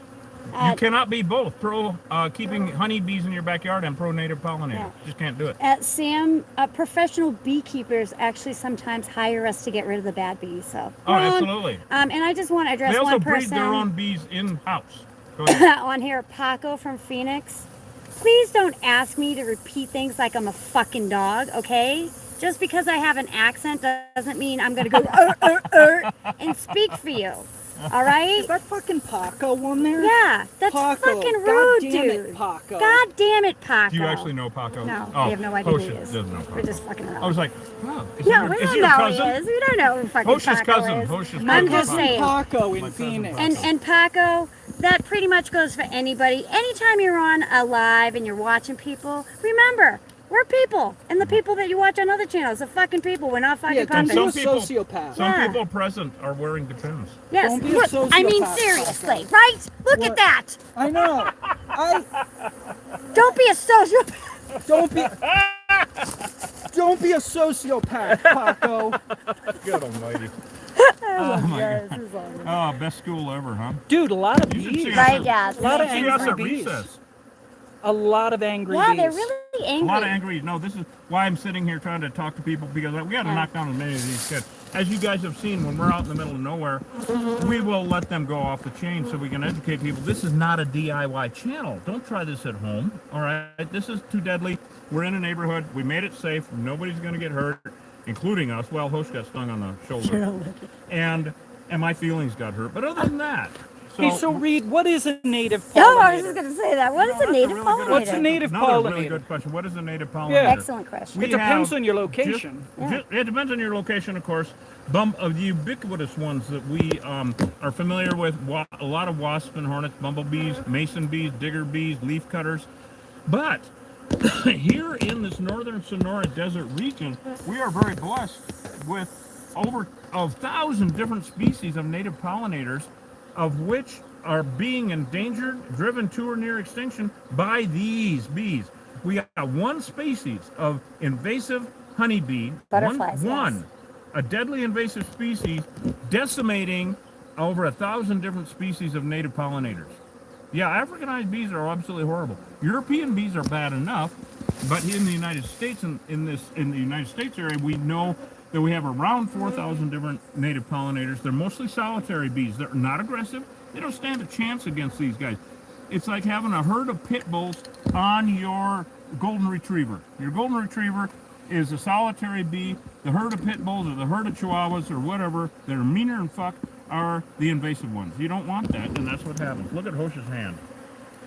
You cannot be both pro keeping honeybees in your backyard and pro-native pollinator. Yeah. You just can't do it. Sam, professional beekeepers actually sometimes hire us to get rid of the bad bees. So. Oh, absolutely. And I just want to address They also one breed person their own bees in-house. Go ahead. on here, Paco from Phoenix. Please don't ask me to repeat things like I'm a fucking dog, okay? Just because I have an accent doesn't mean I'm going to go and speak for you. All right? Is that fucking Paco on there? Yeah, that's Paco. fucking rude, God damn dude. it, Paco. God damn it, Paco. Do you actually know Paco? No, Oh, we have no idea who he Hosha is. doesn't know Paco. We're just fucking around. I was like, wow. Is No, he we is don't he your know cousin? who he is. We don't know who fucking Hosha's Paco cousin. is. Hosha's I'm cousin. just saying. Paco in My cousin Phoenix. Paco. And Paco, that pretty much goes for anybody. Anytime you're on a live and you're watching people, remember, we're people. And the people that you watch on other channels are fucking people. We're not fucking Yeah, don't be a puppets. sociopath. Some Yeah. people present are wearing Depends. Yes, Don't be a look, I mean sociopath, seriously, right? Look at What? that. I know. Don't be a sociopath. Don't be a sociopath, Paco. Good almighty. Oh my yes, this is awesome. Oh, best school ever, huh? Dude, a lot of You should bees. see us Right, at- yeah. A lot of see us angry at bees. recess. A lot of angry Yeah, bees. they're really A angry. lot of angry. No, this is why I'm sitting here trying to talk to people because we got to Yeah. knock down as many of these kids. As you guys have seen, when we're out in the middle of nowhere, we will let them go off the chain so we can educate people. This is not a DIY channel. Don't try this at home. All right, this is too deadly. We're in a neighborhood. We made it safe. Nobody's going to get hurt, including us. Well, Hosh got stung on the shoulder, and my feelings got hurt. But other than that, Hey, so Reed, what is a native pollinator? Oh, I was just going to say that. What is a that's native really good pollinator? What's a native Another really pollinator? good question. What is a native pollinator? Yeah. Excellent question. We It depends have on your location. It depends on your location, of course. Of the ubiquitous ones that we are familiar with, a lot of wasps and hornets, bumblebees, mason bees, digger bees, leaf cutters. But here in this northern Sonora desert region, we are very blessed with over 1,000 different species of native pollinators, of which are being endangered, driven to or near extinction by these bees. We have one species of invasive honeybee, Butterflies, yes. a deadly invasive species, decimating over 1,000 different species of native pollinators. Yeah, Africanized bees are absolutely horrible. European bees are bad enough, but in the United States, in the United States area, we know that we have around 4,000 different native pollinators. They're mostly solitary bees. They're not aggressive. They don't stand a chance against these guys. It's like having a herd of pit bulls on your golden retriever. Your golden retriever is a solitary bee. The herd of pit bulls or the herd of chihuahuas or whatever that are meaner than fuck are the invasive ones. You don't want that, and that's what happens. Look at Hosh's hand.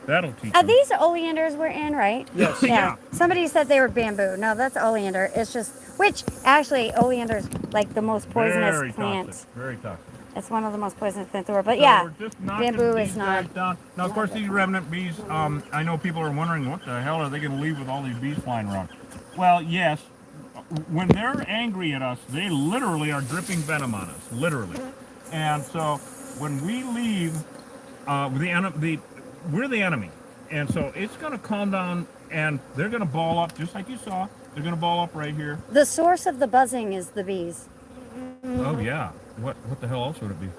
That'll teach you. These oleanders we're in, right? Yes. Yeah. Somebody said they were bamboo. No, that's oleander. It's just, which actually oleander's like the most poisonous Very plant. toxic. Very toxic. It's one of the most poisonous plants in the world. But So yeah, we're just knocking bamboo these is not. guys down. Now, of course, these remnant bees, I know people are wondering, what the hell are they going to leave with all these bees flying around? Well, yes, when they're angry at us, they literally are dripping venom on us, literally. And so when we leave, we're the enemy. And so it's going to calm down, and they're going to ball up, just like you saw. They're going to ball up right here. The source of the buzzing is the bees. Oh, yeah. What the hell else would it be?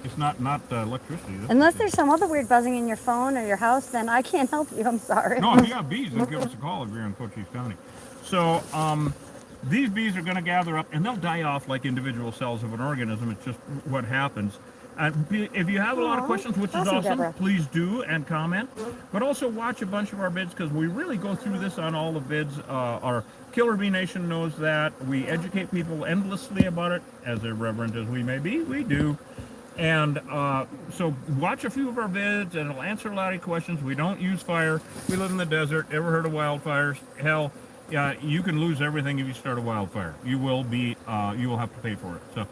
It's not electricity. Unless there's some other weird buzzing in your phone or your house, then I can't help you. I'm sorry. No, if you got bees, then give us a call if you're in Cochise County. So these bees are going to gather up, and they'll die off like individual cells of an organism. It's just what happens. If you have a lot of questions, which is Awesome, awesome, Deborah. please do and comment. But also watch a bunch of our vids because we really go through this on all the vids. Our Killer Bee Nation knows that. We educate people endlessly about it. As irreverent as we may be, we do. And so watch a few of our vids and it'll answer a lot of your questions. We don't use fire. We live in the desert. Ever heard of wildfires? Hell, yeah, you can lose everything if you start a wildfire. You will have to pay for it. So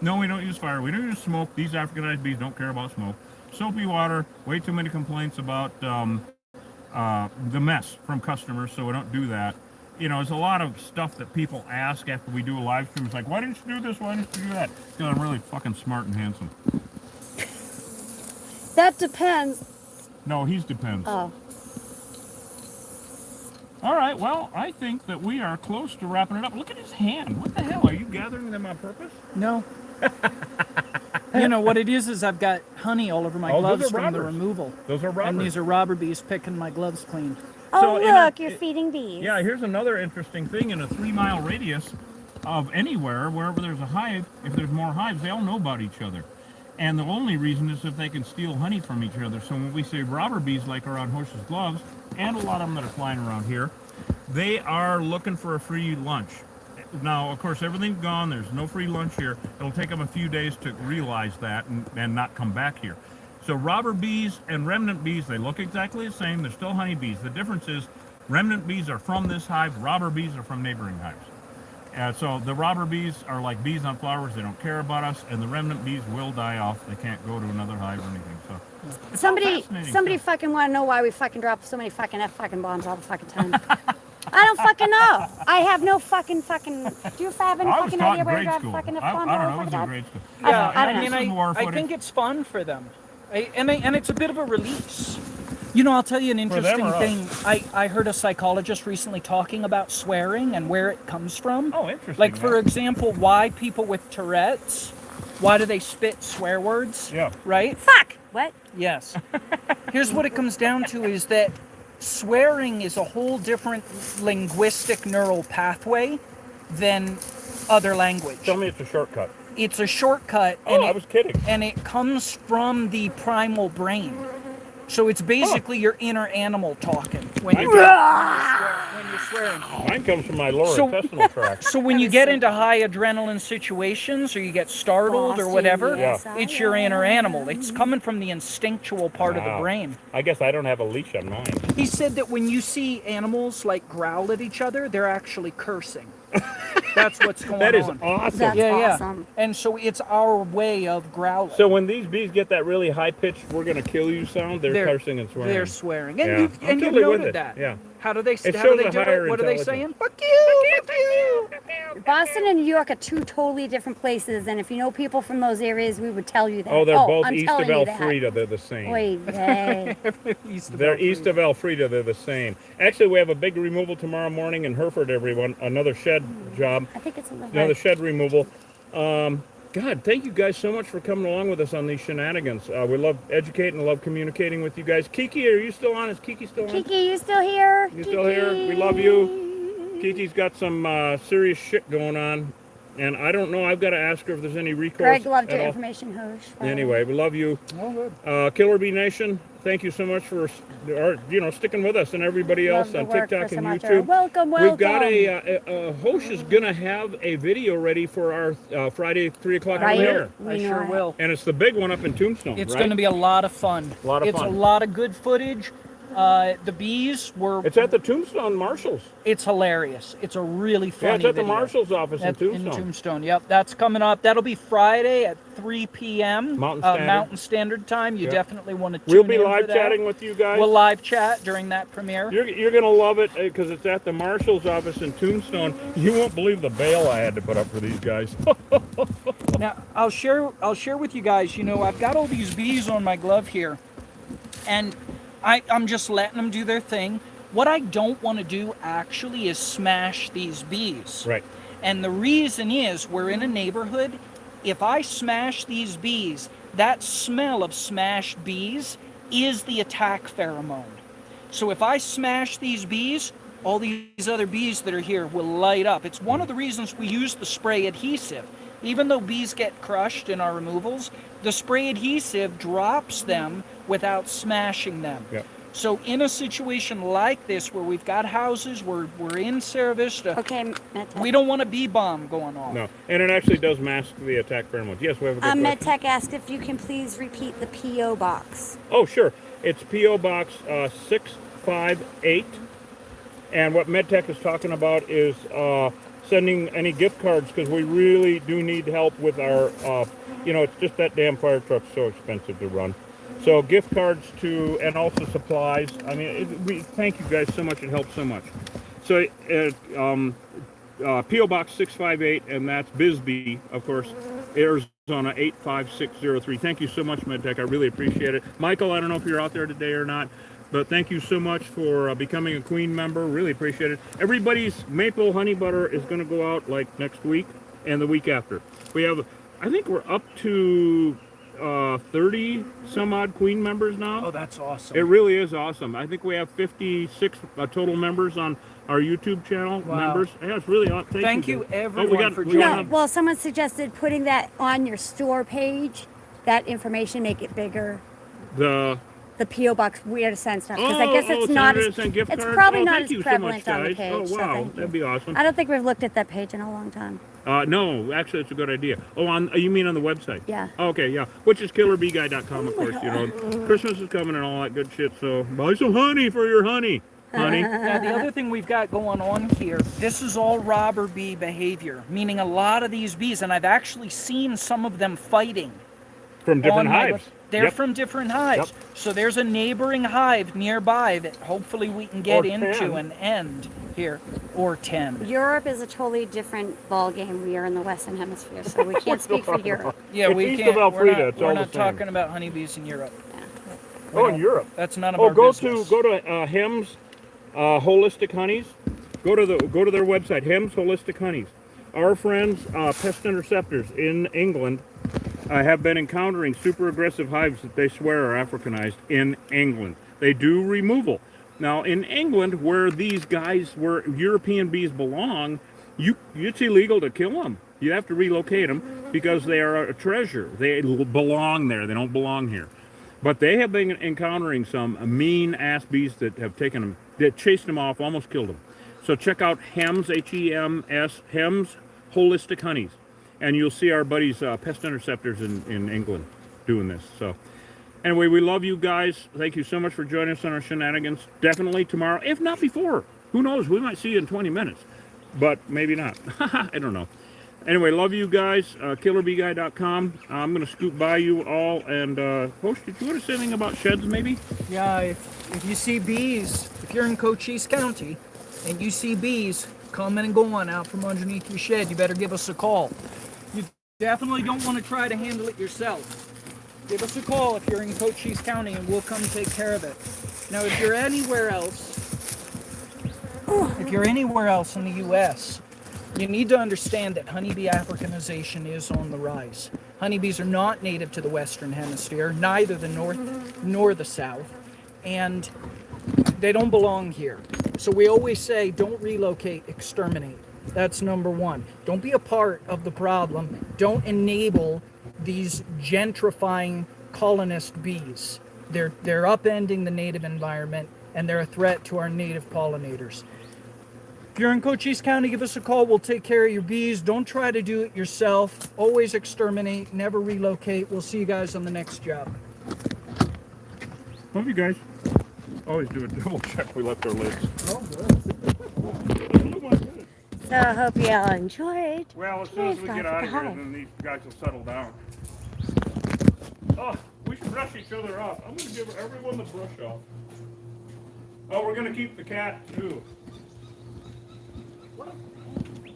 no, we don't use fire. We don't use smoke. These Africanized bees don't care about smoke. Soapy water, way too many complaints about the mess from customers, so we don't do that. You know, there's a lot of stuff that people ask after we do a live stream. It's like, why didn't you do this? Why didn't you do that? Because I'm really fucking smart and handsome. That depends. No, he's depends. Oh. All right, well, I think that we are close to wrapping it up. Look at his hand. What the hell? Are you gathering them on purpose? No. You know what it is I've got honey all over my Oh, those gloves are from the robbers. removal. Those are robbers. And these are robber bees picking my gloves clean. Oh, So in a- look, you're feeding bees. Yeah, here's another interesting thing. In a 3-mile radius of anywhere, wherever there's a hive, if there's more hives, they all know about each other. And the only reason is if they can steal honey from each other. So when we say robber bees like are on horses' gloves, and a lot of them that are flying around here, they are looking for a free lunch. Now, of course, everything's gone. There's no free lunch here. It'll take them a few days to realize that and not come back here. So robber bees and remnant bees, they look exactly the same. They're still honeybees. The difference is remnant bees are from this hive. Robber bees are from neighboring hives. So the robber bees are like bees on flowers. They don't care about us. And the remnant bees will die off. They can't go to another hive or anything. So it's all fascinating Somebody stuff. fucking want to know why we fucking drop so many fucking fucking bombs all the fucking time. I don't fucking know. I have no fucking. Do you have any I was fucking taught idea in where to grade drop school. fucking I F-bomb don't all know. the It was fucking in time? grade school. Yeah, I don't mean, This is war I footage. think it's fun for them. And it's a bit of a release. You know, I'll tell you an For them interesting or thing. I heard a psychologist recently talking about swearing and where it comes from. Oh, interesting. Like, for yeah. example, why people with Tourette's, why do they spit swear words? Yeah. Right? Fuck. What? Yes. Here's what it comes down to is that swearing is a whole different linguistic neural pathway than other language. Tell me it's a shortcut. It's a shortcut, Oh, I was kidding. and it comes from the primal brain. So it's basically your inner animal talking when you're swearing. Mine comes from my lower So- intestinal tract. So when you get into high adrenaline situations or you get startled or whatever, Yeah. it's your inner animal. It's coming from the instinctual part of the Wow. brain. I guess I don't have a leash on mine. He said that when you see animals like growl at each other, they're actually cursing. That's what's going That is on. awesome. That's Yeah. awesome. And so it's our way of growling. So when these bees get that really high pitched "we're gonna kill you" sound, they're cursing and swearing. They're swearing. And Yeah. you've, I'm and you've totally with noted it. that. Yeah. How do they, It how do shows they a do higher it? What are they intelligence. saying? Fuck you! Fuck you! Boston and New York are two totally different places, and if you know people from those areas, we would tell you that. Oh, they're both I'm east telling of you that. Elfrida. They're the same. Oy vey. They're east of Elfrida. They're the same. Actually, we have a big removal tomorrow morning in Hereford. Everyone, another shed job, I think it's in the another shed removal. God, thank you guys so much for coming along with us on these shenanigans. We love educating and love communicating with you guys. Kiki, are you still on? Is Kiki still on? Kiki, you still here? You still here? We love you. Kiki's got some serious shit going on, and I don't know. I've got to ask her if there's any recourse. Greg loved at your all. information, Hoosh. Anyway, we love you. Oh, good. Killer Bee Nation, thank you so much for sticking with us and everybody Love else the on work TikTok for and Sumatra. YouTube. Welcome, We've got welcome. Hosh is gonna have a video ready for our Friday 3 o'clock Right. premiere, We I know sure it. will. and it's the big one up in Tombstone. It's right? going to be a lot of fun. A lot of it's fun. a lot of good footage. The bees were. It's at the Tombstone Marshals. It's hilarious. It's a really funny. Yeah, it's at the video. Marshals office in At- Tombstone. In Tombstone, yep. That's coming up. That'll be Friday at 3 p.m. Mountain Standard. Mountain Standard Time. You Yep. definitely want to tune We'll be in for live that. chatting with you guys. We'll live chat during that premiere. You're gonna love it because it's at the Marshals office in Tombstone. You won't believe the bail I had to put up for these guys. Now, I'll share with you guys, I've got all these bees on my glove here, and I'm just letting them do their thing. What I don't want to do actually is smash these bees. Right. And the reason is we're in a neighborhood. If I smash these bees, that smell of smashed bees is the attack pheromone. So if I smash these bees, all these other bees that are here will light up. It's one of the reasons we use the spray adhesive. Even though bees get crushed in our removals, the spray adhesive drops them without smashing them. Yep. So in a situation like this where we've got houses, we're in service, Okay, MedTech. we don't want a bee bomb going off. No, and it actually does mask the attack pheromones. Yes, we have a good question. MedTech asked if you can please repeat the P.O. box. Oh, sure. It's P.O. Box 658. And what MedTech is talking about is sending any gift cards because we really do need help with our, it's just that damn fire truck's so expensive to run. So gift cards to, and also supplies. I mean, we thank you guys so much. It helps so much. So P.O. Box 658, and that's Bisbee, of course, Arizona 85603. Thank you so much, MedTech. I really appreciate it. Michael, I don't know if you're out there today or not, But thank you so much for becoming a Queen member. Really appreciate it. Everybody's maple honey butter is going to go out like next week and the week after. We have, I think we're up to 30 some odd Queen members now. Oh, that's awesome. It really is awesome. I think we have 56 total members on our YouTube channel. Wow. Members. Yeah, it's really awesome. Thank you, everyone, for we joining. No, well, someone suggested putting that on your store page, that information, make it bigger. the The P.O. Box, where to send stuff. Because I Oh, guess it's not senators and gift it's cards? probably Oh, not thank as you so prevalent much, on the guys. page. Oh, so wow, thank you. that'd be awesome. I don't think we've looked at that page in a long time. No, actually, it's a good idea. Oh, you mean on the website? Yeah. Okay, yeah. Which is killerbguy.com, of course. You know, Christmas is coming and all that good shit. So buy some honey for your honey. Now, the other thing we've got going on here, this is all robber bee behavior, meaning a lot of these bees, and I've actually seen some of them fighting. From different on my hives. They're Yep. from different hives. Yep. So there's a neighboring hive nearby that hopefully we can get Or into 10. and end here. Or 10. Europe is a totally different ball game. We are in the Western Hemisphere, so we can't speak for Europe. Yeah, It's we east can't. of Alfreda, it's we're all not the same. talking about honeybees in Europe. We Oh, in don't- Europe. That's none of Oh, our go business. to Hems Holistic Honeys. Go to their website, Hems Holistic Honeys. Our friends, Pest Interceptors in England, have been encountering super aggressive hives that they swear are Africanized in England. They do removal. Now, in England, where these guys, where European bees belong, it's illegal to kill them. You have to relocate them because they are a treasure. They belong there. They don't belong here. But they have been encountering some mean ass bees that have taken them, that chased them off, almost killed them. So check out Hems, H-E-M-S, Hems Holistic Honeys. And you'll see our buddies, Pest Interceptors in England, doing this. So anyway, we love you guys. Thank you so much for joining us on our shenanigans. Definitely tomorrow, if not before. Who knows? We might see you in 20 minutes. But maybe not. I don't know. Anyway, love you guys. KillerBeeGuy.com. I'm going to scoot by you all and post. Did you want to say anything about sheds, maybe? Yeah, if you see bees, if you're in Cochise County and you see bees coming and going out from underneath your shed, you better give us a call. You definitely don't want to try to handle it yourself. Give us a call if you're in Cochise County and we'll come take care of it. Now, if you're anywhere else in the U.S., you need to understand that honeybee Africanization is on the rise. Honeybees are not native to the Western Hemisphere, neither the North nor the South, and they don't belong here. So we always say, don't relocate, exterminate. That's number one. Don't be a part of the problem. Don't enable these gentrifying colonist bees. They're upending the native environment, and they're a threat to our native pollinators. If you're in Cochise County, give us a call. We'll take care of your bees. Don't try to do it yourself. Always exterminate, never relocate. We'll see you guys on the next job. Love you guys. Always do a double check. We left our lids. Oh, good. So I hope you all enjoyed. Well, as soon as we Today's get out of here, Gossip then these guys will settle down. Oh, we should brush each other off. I'm going to give everyone the brush off. Oh, we're going to keep the cat, too.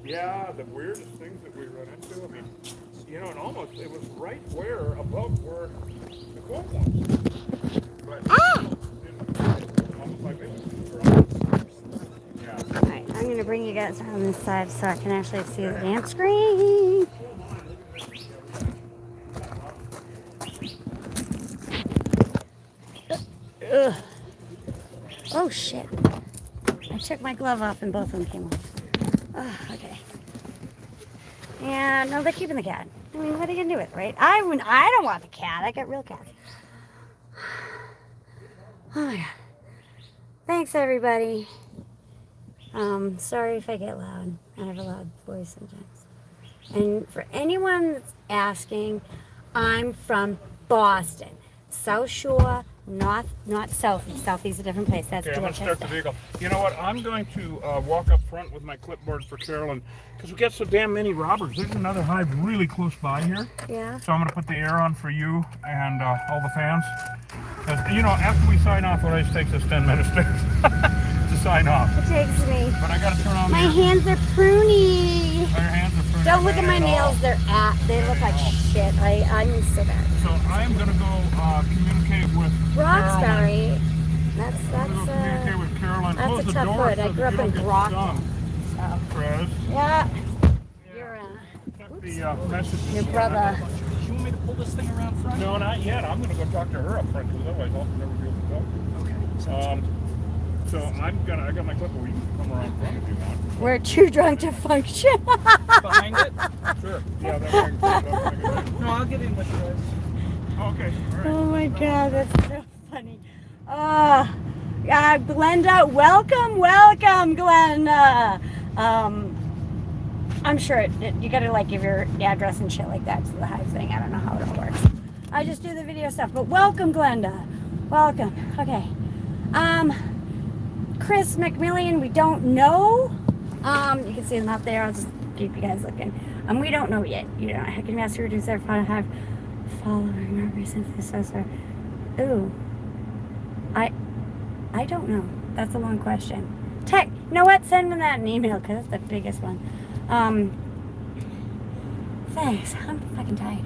Yeah, the weirdest things that we run into. I mean, you know, it was right above where the quote was. But, almost like they yeah. Alright, I'm going to bring you guys around this side so I can actually see the damn screen. Ugh. Oh shit. I took my glove off and both of them came off. Oh, okay. And no, they're keeping the cat. I mean, what are you gonna do with it, right? I don't want the cat. I got real cats. Oh my god. Thanks everybody. Sorry if I get loud. I have a loud voice sometimes. And for anyone that's asking, I'm from Boston. South Shore, not Southie. Southie's a different place. That's Okay, I'm going to Dorchester. start the vehicle. You know what? I'm going to walk up front with my clipboard for Carolyn because we got so damn many robbers. There's another hive really close by here. Yeah. So I'm going to put the air on for you and all the fans. You know, after we sign off, it always takes us 10 minutes to sign off. It takes me. But I got to turn on My the air. hands are pruny. Your hands are pretty Don't look at my bad at all. nails. They look like shit. I'm so bad. So I'm going to go communicate with Carolyn. Roxbury. That's the tough door hood. so I that grew up you in don't get Brockton. stung, So, Chris. yeah. You're, Check the message. your brother. You want me to pull this thing around front? No, not yet. I'm going to go talk to her up front because otherwise I'll never be able to go. Okay. So I got my clipper. You can come around front if you want. We're too drunk to function. Behind it? Sure. Yeah, that's right. No, I'll get in with you guys. Okay. All right. Oh my God, that's so funny. Glenda, welcome, Glenda. I'm sure you gotta like give your address and shit like that to the Hive thing. I don't know how it all works. I just do the video stuff, but welcome, Glenda. Welcome. Okay. Chris McMillian, we don't know. You can see them up there. I'll just keep you guys looking. We don't know yet. You know, I can master reduce their Hive following our recent successor. Ooh. I don't know. That's a long question. You know what? Send me that an email because that's the biggest one. Thanks. I'm fucking tired.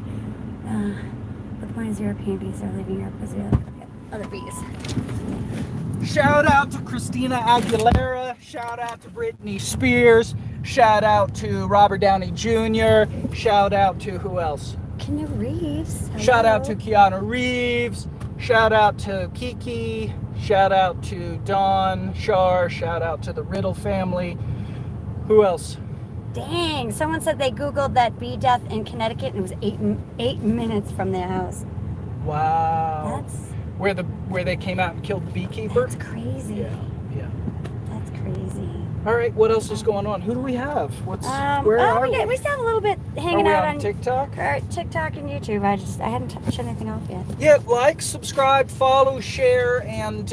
The point is European bees are leaving Europe as well. Other bees. Shout out to Christina Aguilera. Shout out to Britney Spears. Shout out to Robert Downey Jr. Shout out to who else? Keanu Reeves. Hello. Shout out to Keanu Reeves. Shout out to Kiki. Shout out to Dawn Shar. Shout out to the Riddle family. Who else? Dang, someone said they Googled that bee death in Connecticut and it was 8 minutes from their house. Wow. That's Where they came out and killed the beekeeper? That's crazy. Yeah. That's crazy. All right, what else is going on? Who do we have? Where oh, are we still have a little bit hanging Are we out on TikTok? TikTok and YouTube. I hadn't touched anything off yet. Yeah, like, subscribe, follow, share, and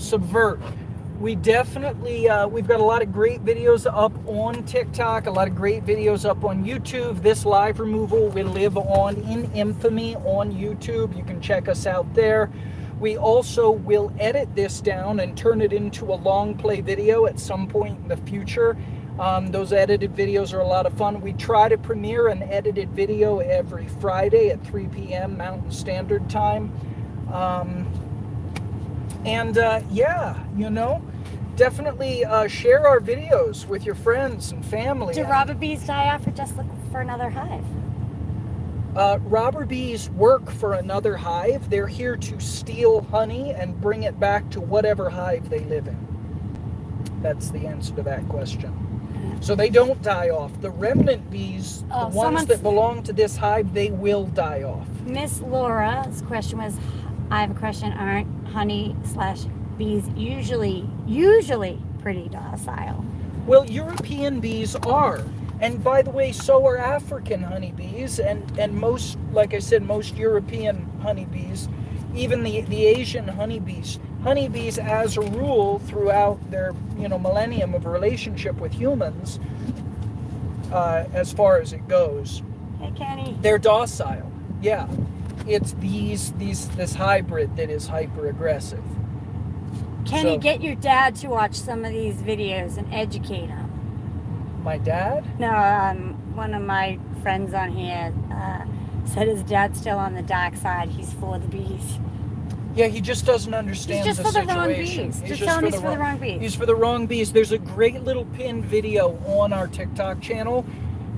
subvert. We definitely we've got a lot of great videos up on TikTok, a lot of great videos up on YouTube. This live removal will live on in infamy on YouTube. You can check us out there. We also will edit this down and turn it into a long play video at some point in the future. Those edited videos are a lot of fun. We try to premiere an edited video every Friday at 3 p.m. Mountain Standard Time. Definitely share our videos with your friends and family. Do robber bees die off or just look for another hive? Robber bees work for another hive. They're here to steal honey and bring it back to whatever hive they live in. That's the answer to that question. So they don't die off. The remnant bees, the ones that belong to this hive, they will die off. Miss Laura's question was, I have a question, aren't honey/bees usually pretty docile? Well, European bees are. And by the way, so are African honeybees and most, like I said, most European honeybees, even the Asian honeybees. Honeybees, as a rule, throughout their millennium of relationship with humans, as far as it goes, Hey, Kenny. they're docile. Yeah, it's this hybrid that is hyper aggressive. Kenny, get your dad to watch some of these videos and educate him. My dad? No, one of my friends on here said his dad's still on the dark side. He's for the bees. Yeah, he just doesn't understand He's just the for the wrong situation. bees. Just tell him he's for the wrong bees. He's for the wrong bees. There's a great little pinned video on our TikTok channel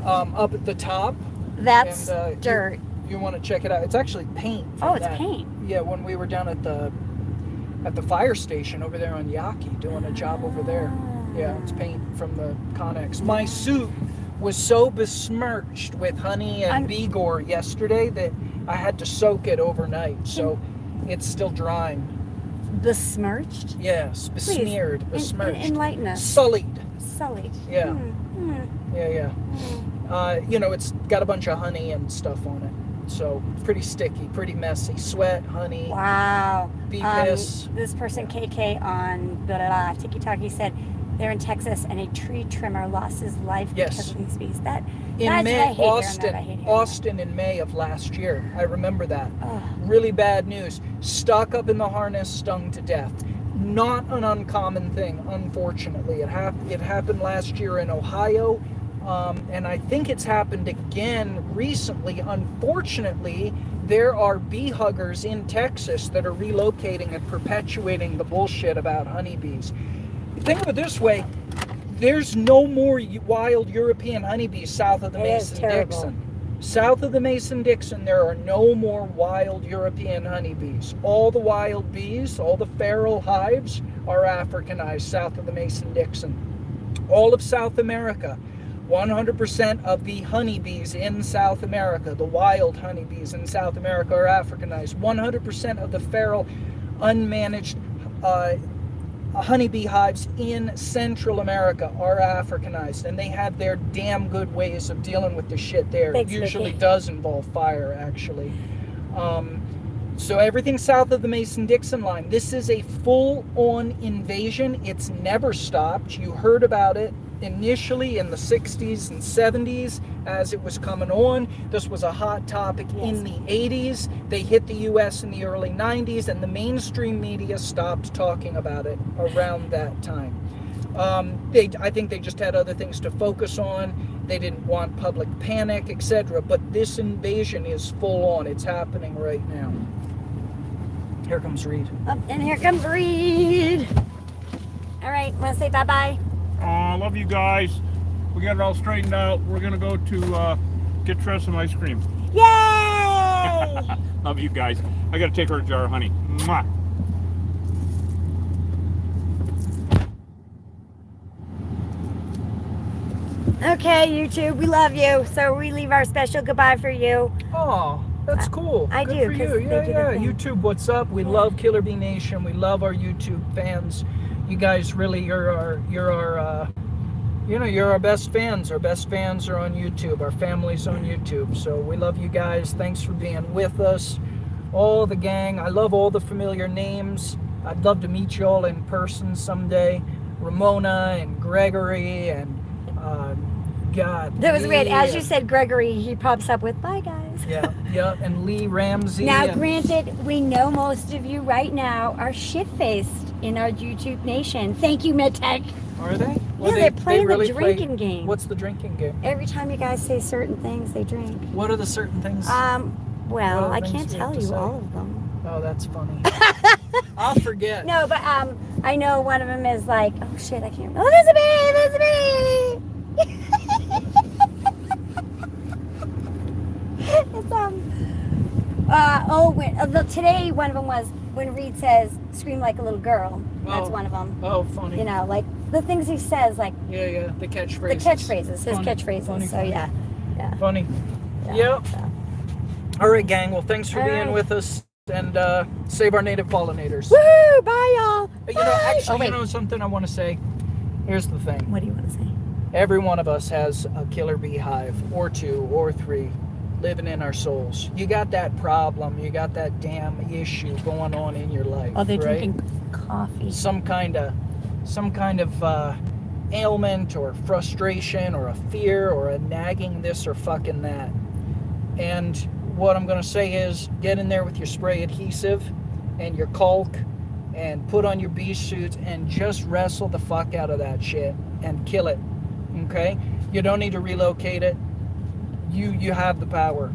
up at the top. That's and, dirt. You want to check it out. It's actually paint. Oh, it's paint. Yeah, when we were down at the fire station over there on Yaqui doing a job over there. Yeah, it's paint from the Connex. My suit was so besmirched with honey and bee gore yesterday that I had to soak it overnight. So it's still drying. Besmirched? Yes, besmeared, besmirched. Enlighten us. Sullied. Sullied. Yeah. Yeah. It's got a bunch of honey and stuff on it. So pretty sticky, pretty messy. Sweat, honey. Wow. Bee piss. This person, KK, on Tiki Talkie said they're in Texas and a tree trimmer lost his life because of these bees. In May, Austin in May of last year. I remember that. Oh. Really bad news. Stuck up in the harness, stung to death. Not an uncommon thing, unfortunately. It happened last year in Ohio. And I think it's happened again recently. Unfortunately, there are bee huggers in Texas that are relocating and perpetuating the bullshit about honeybees. Think of it this way. There's no more wild European honeybees south of the It is terrible. Mason-Dixon. South of the Mason-Dixon, there are no more wild European honeybees. All the wild bees, all the feral hives are Africanized south of the Mason-Dixon. All of South America, 100% of the honeybees in South America, the wild honeybees in South America are Africanized. 100% of the feral, unmanaged honeybee hives in Central America are Africanized, and they have their damn good ways of dealing with the shit there. Thanks, It usually Vicky. does involve fire, actually. So everything south of the Mason-Dixon line, this is a full-on invasion. It's never stopped. You heard about it initially in the 60s and 70s as it was coming on. This was a hot topic in the 80s. They hit the US in the early 90s, and the mainstream media stopped talking about it around that time. I think they just had other things to focus on. They didn't want public panic, etc. But this invasion is full on. It's happening right now. Here comes Reed. Oh, and here comes Reed. All right, want to say bye-bye? I love you guys. We got it all straightened out. We're gonna go to get Tress some ice cream. Yay! Love you guys. I gotta take her a jar of honey. Mwah. Okay, YouTube, we love you. So we leave our special goodbye for you. Oh, that's cool. I Good do, for 'cause you. they Yeah, do the yeah. thing. YouTube, what's up? We love Killer Bee Nation. We love our YouTube fans. You guys really, you're our best fans. Our best fans are on YouTube. Our family's on YouTube. So we love you guys. Thanks for being with us. All the gang. I love all the familiar names. I'd love to meet you all in person someday. Ramona and Gregory and God. That was weird. Lee As you and- said, Gregory, he pops up with bye, guys. Yeah, yeah, and Lee Ramsey. Now, and- granted, we know most of you right now are shit-faced in our YouTube nation. Thank you, MedTech. Are they? Yeah, they're playing the really drinking game. What's the drinking game? Every time you guys say certain things, they drink. What are the certain things? Well, What are the I things can't you tell have to you say? all of them. Oh, that's funny. I'll forget. No, but I know one of them is like, oh shit, I can't remember. Elizabeth! It's today one of them was when Reed says, scream like a little girl. That's Oh. one of them. Oh, funny. You know, like the things he says, like Yeah, yeah. The catchphrases. the catchphrases, his Funny, catchphrases. funny, So funny. yeah. Funny. Yeah. Yep. So. All right, gang. Well, thanks for All being right. with us, and save our native pollinators. Woo! Bye, y'all. You know, Bye. actually, Oh, wait. you know something I want to say? Here's the thing. What do you want to say? Every one of us has a killer beehive, or two, or three, living in our souls. You got that problem. You got that damn issue going on in your life. Oh, they're right? drinking coffee. Some kind of ailment or frustration or a fear or a nagging this or fucking that. And what I'm going to say is get in there with your spray adhesive and your caulk and put on your bee suits and just wrestle the fuck out of that shit and kill it. Okay? You don't need to relocate it. You have the power.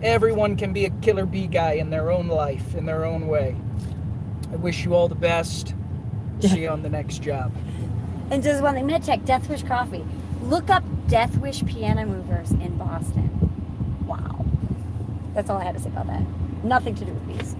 Everyone can be a killer bee guy in their own life, in their own way. I wish you all the best. See you on the next job. And just one thing, MedTech, Death Wish Coffee. Look up Death Wish piano movers in Boston. Wow. That's all I had to say about that. Nothing to do with bees.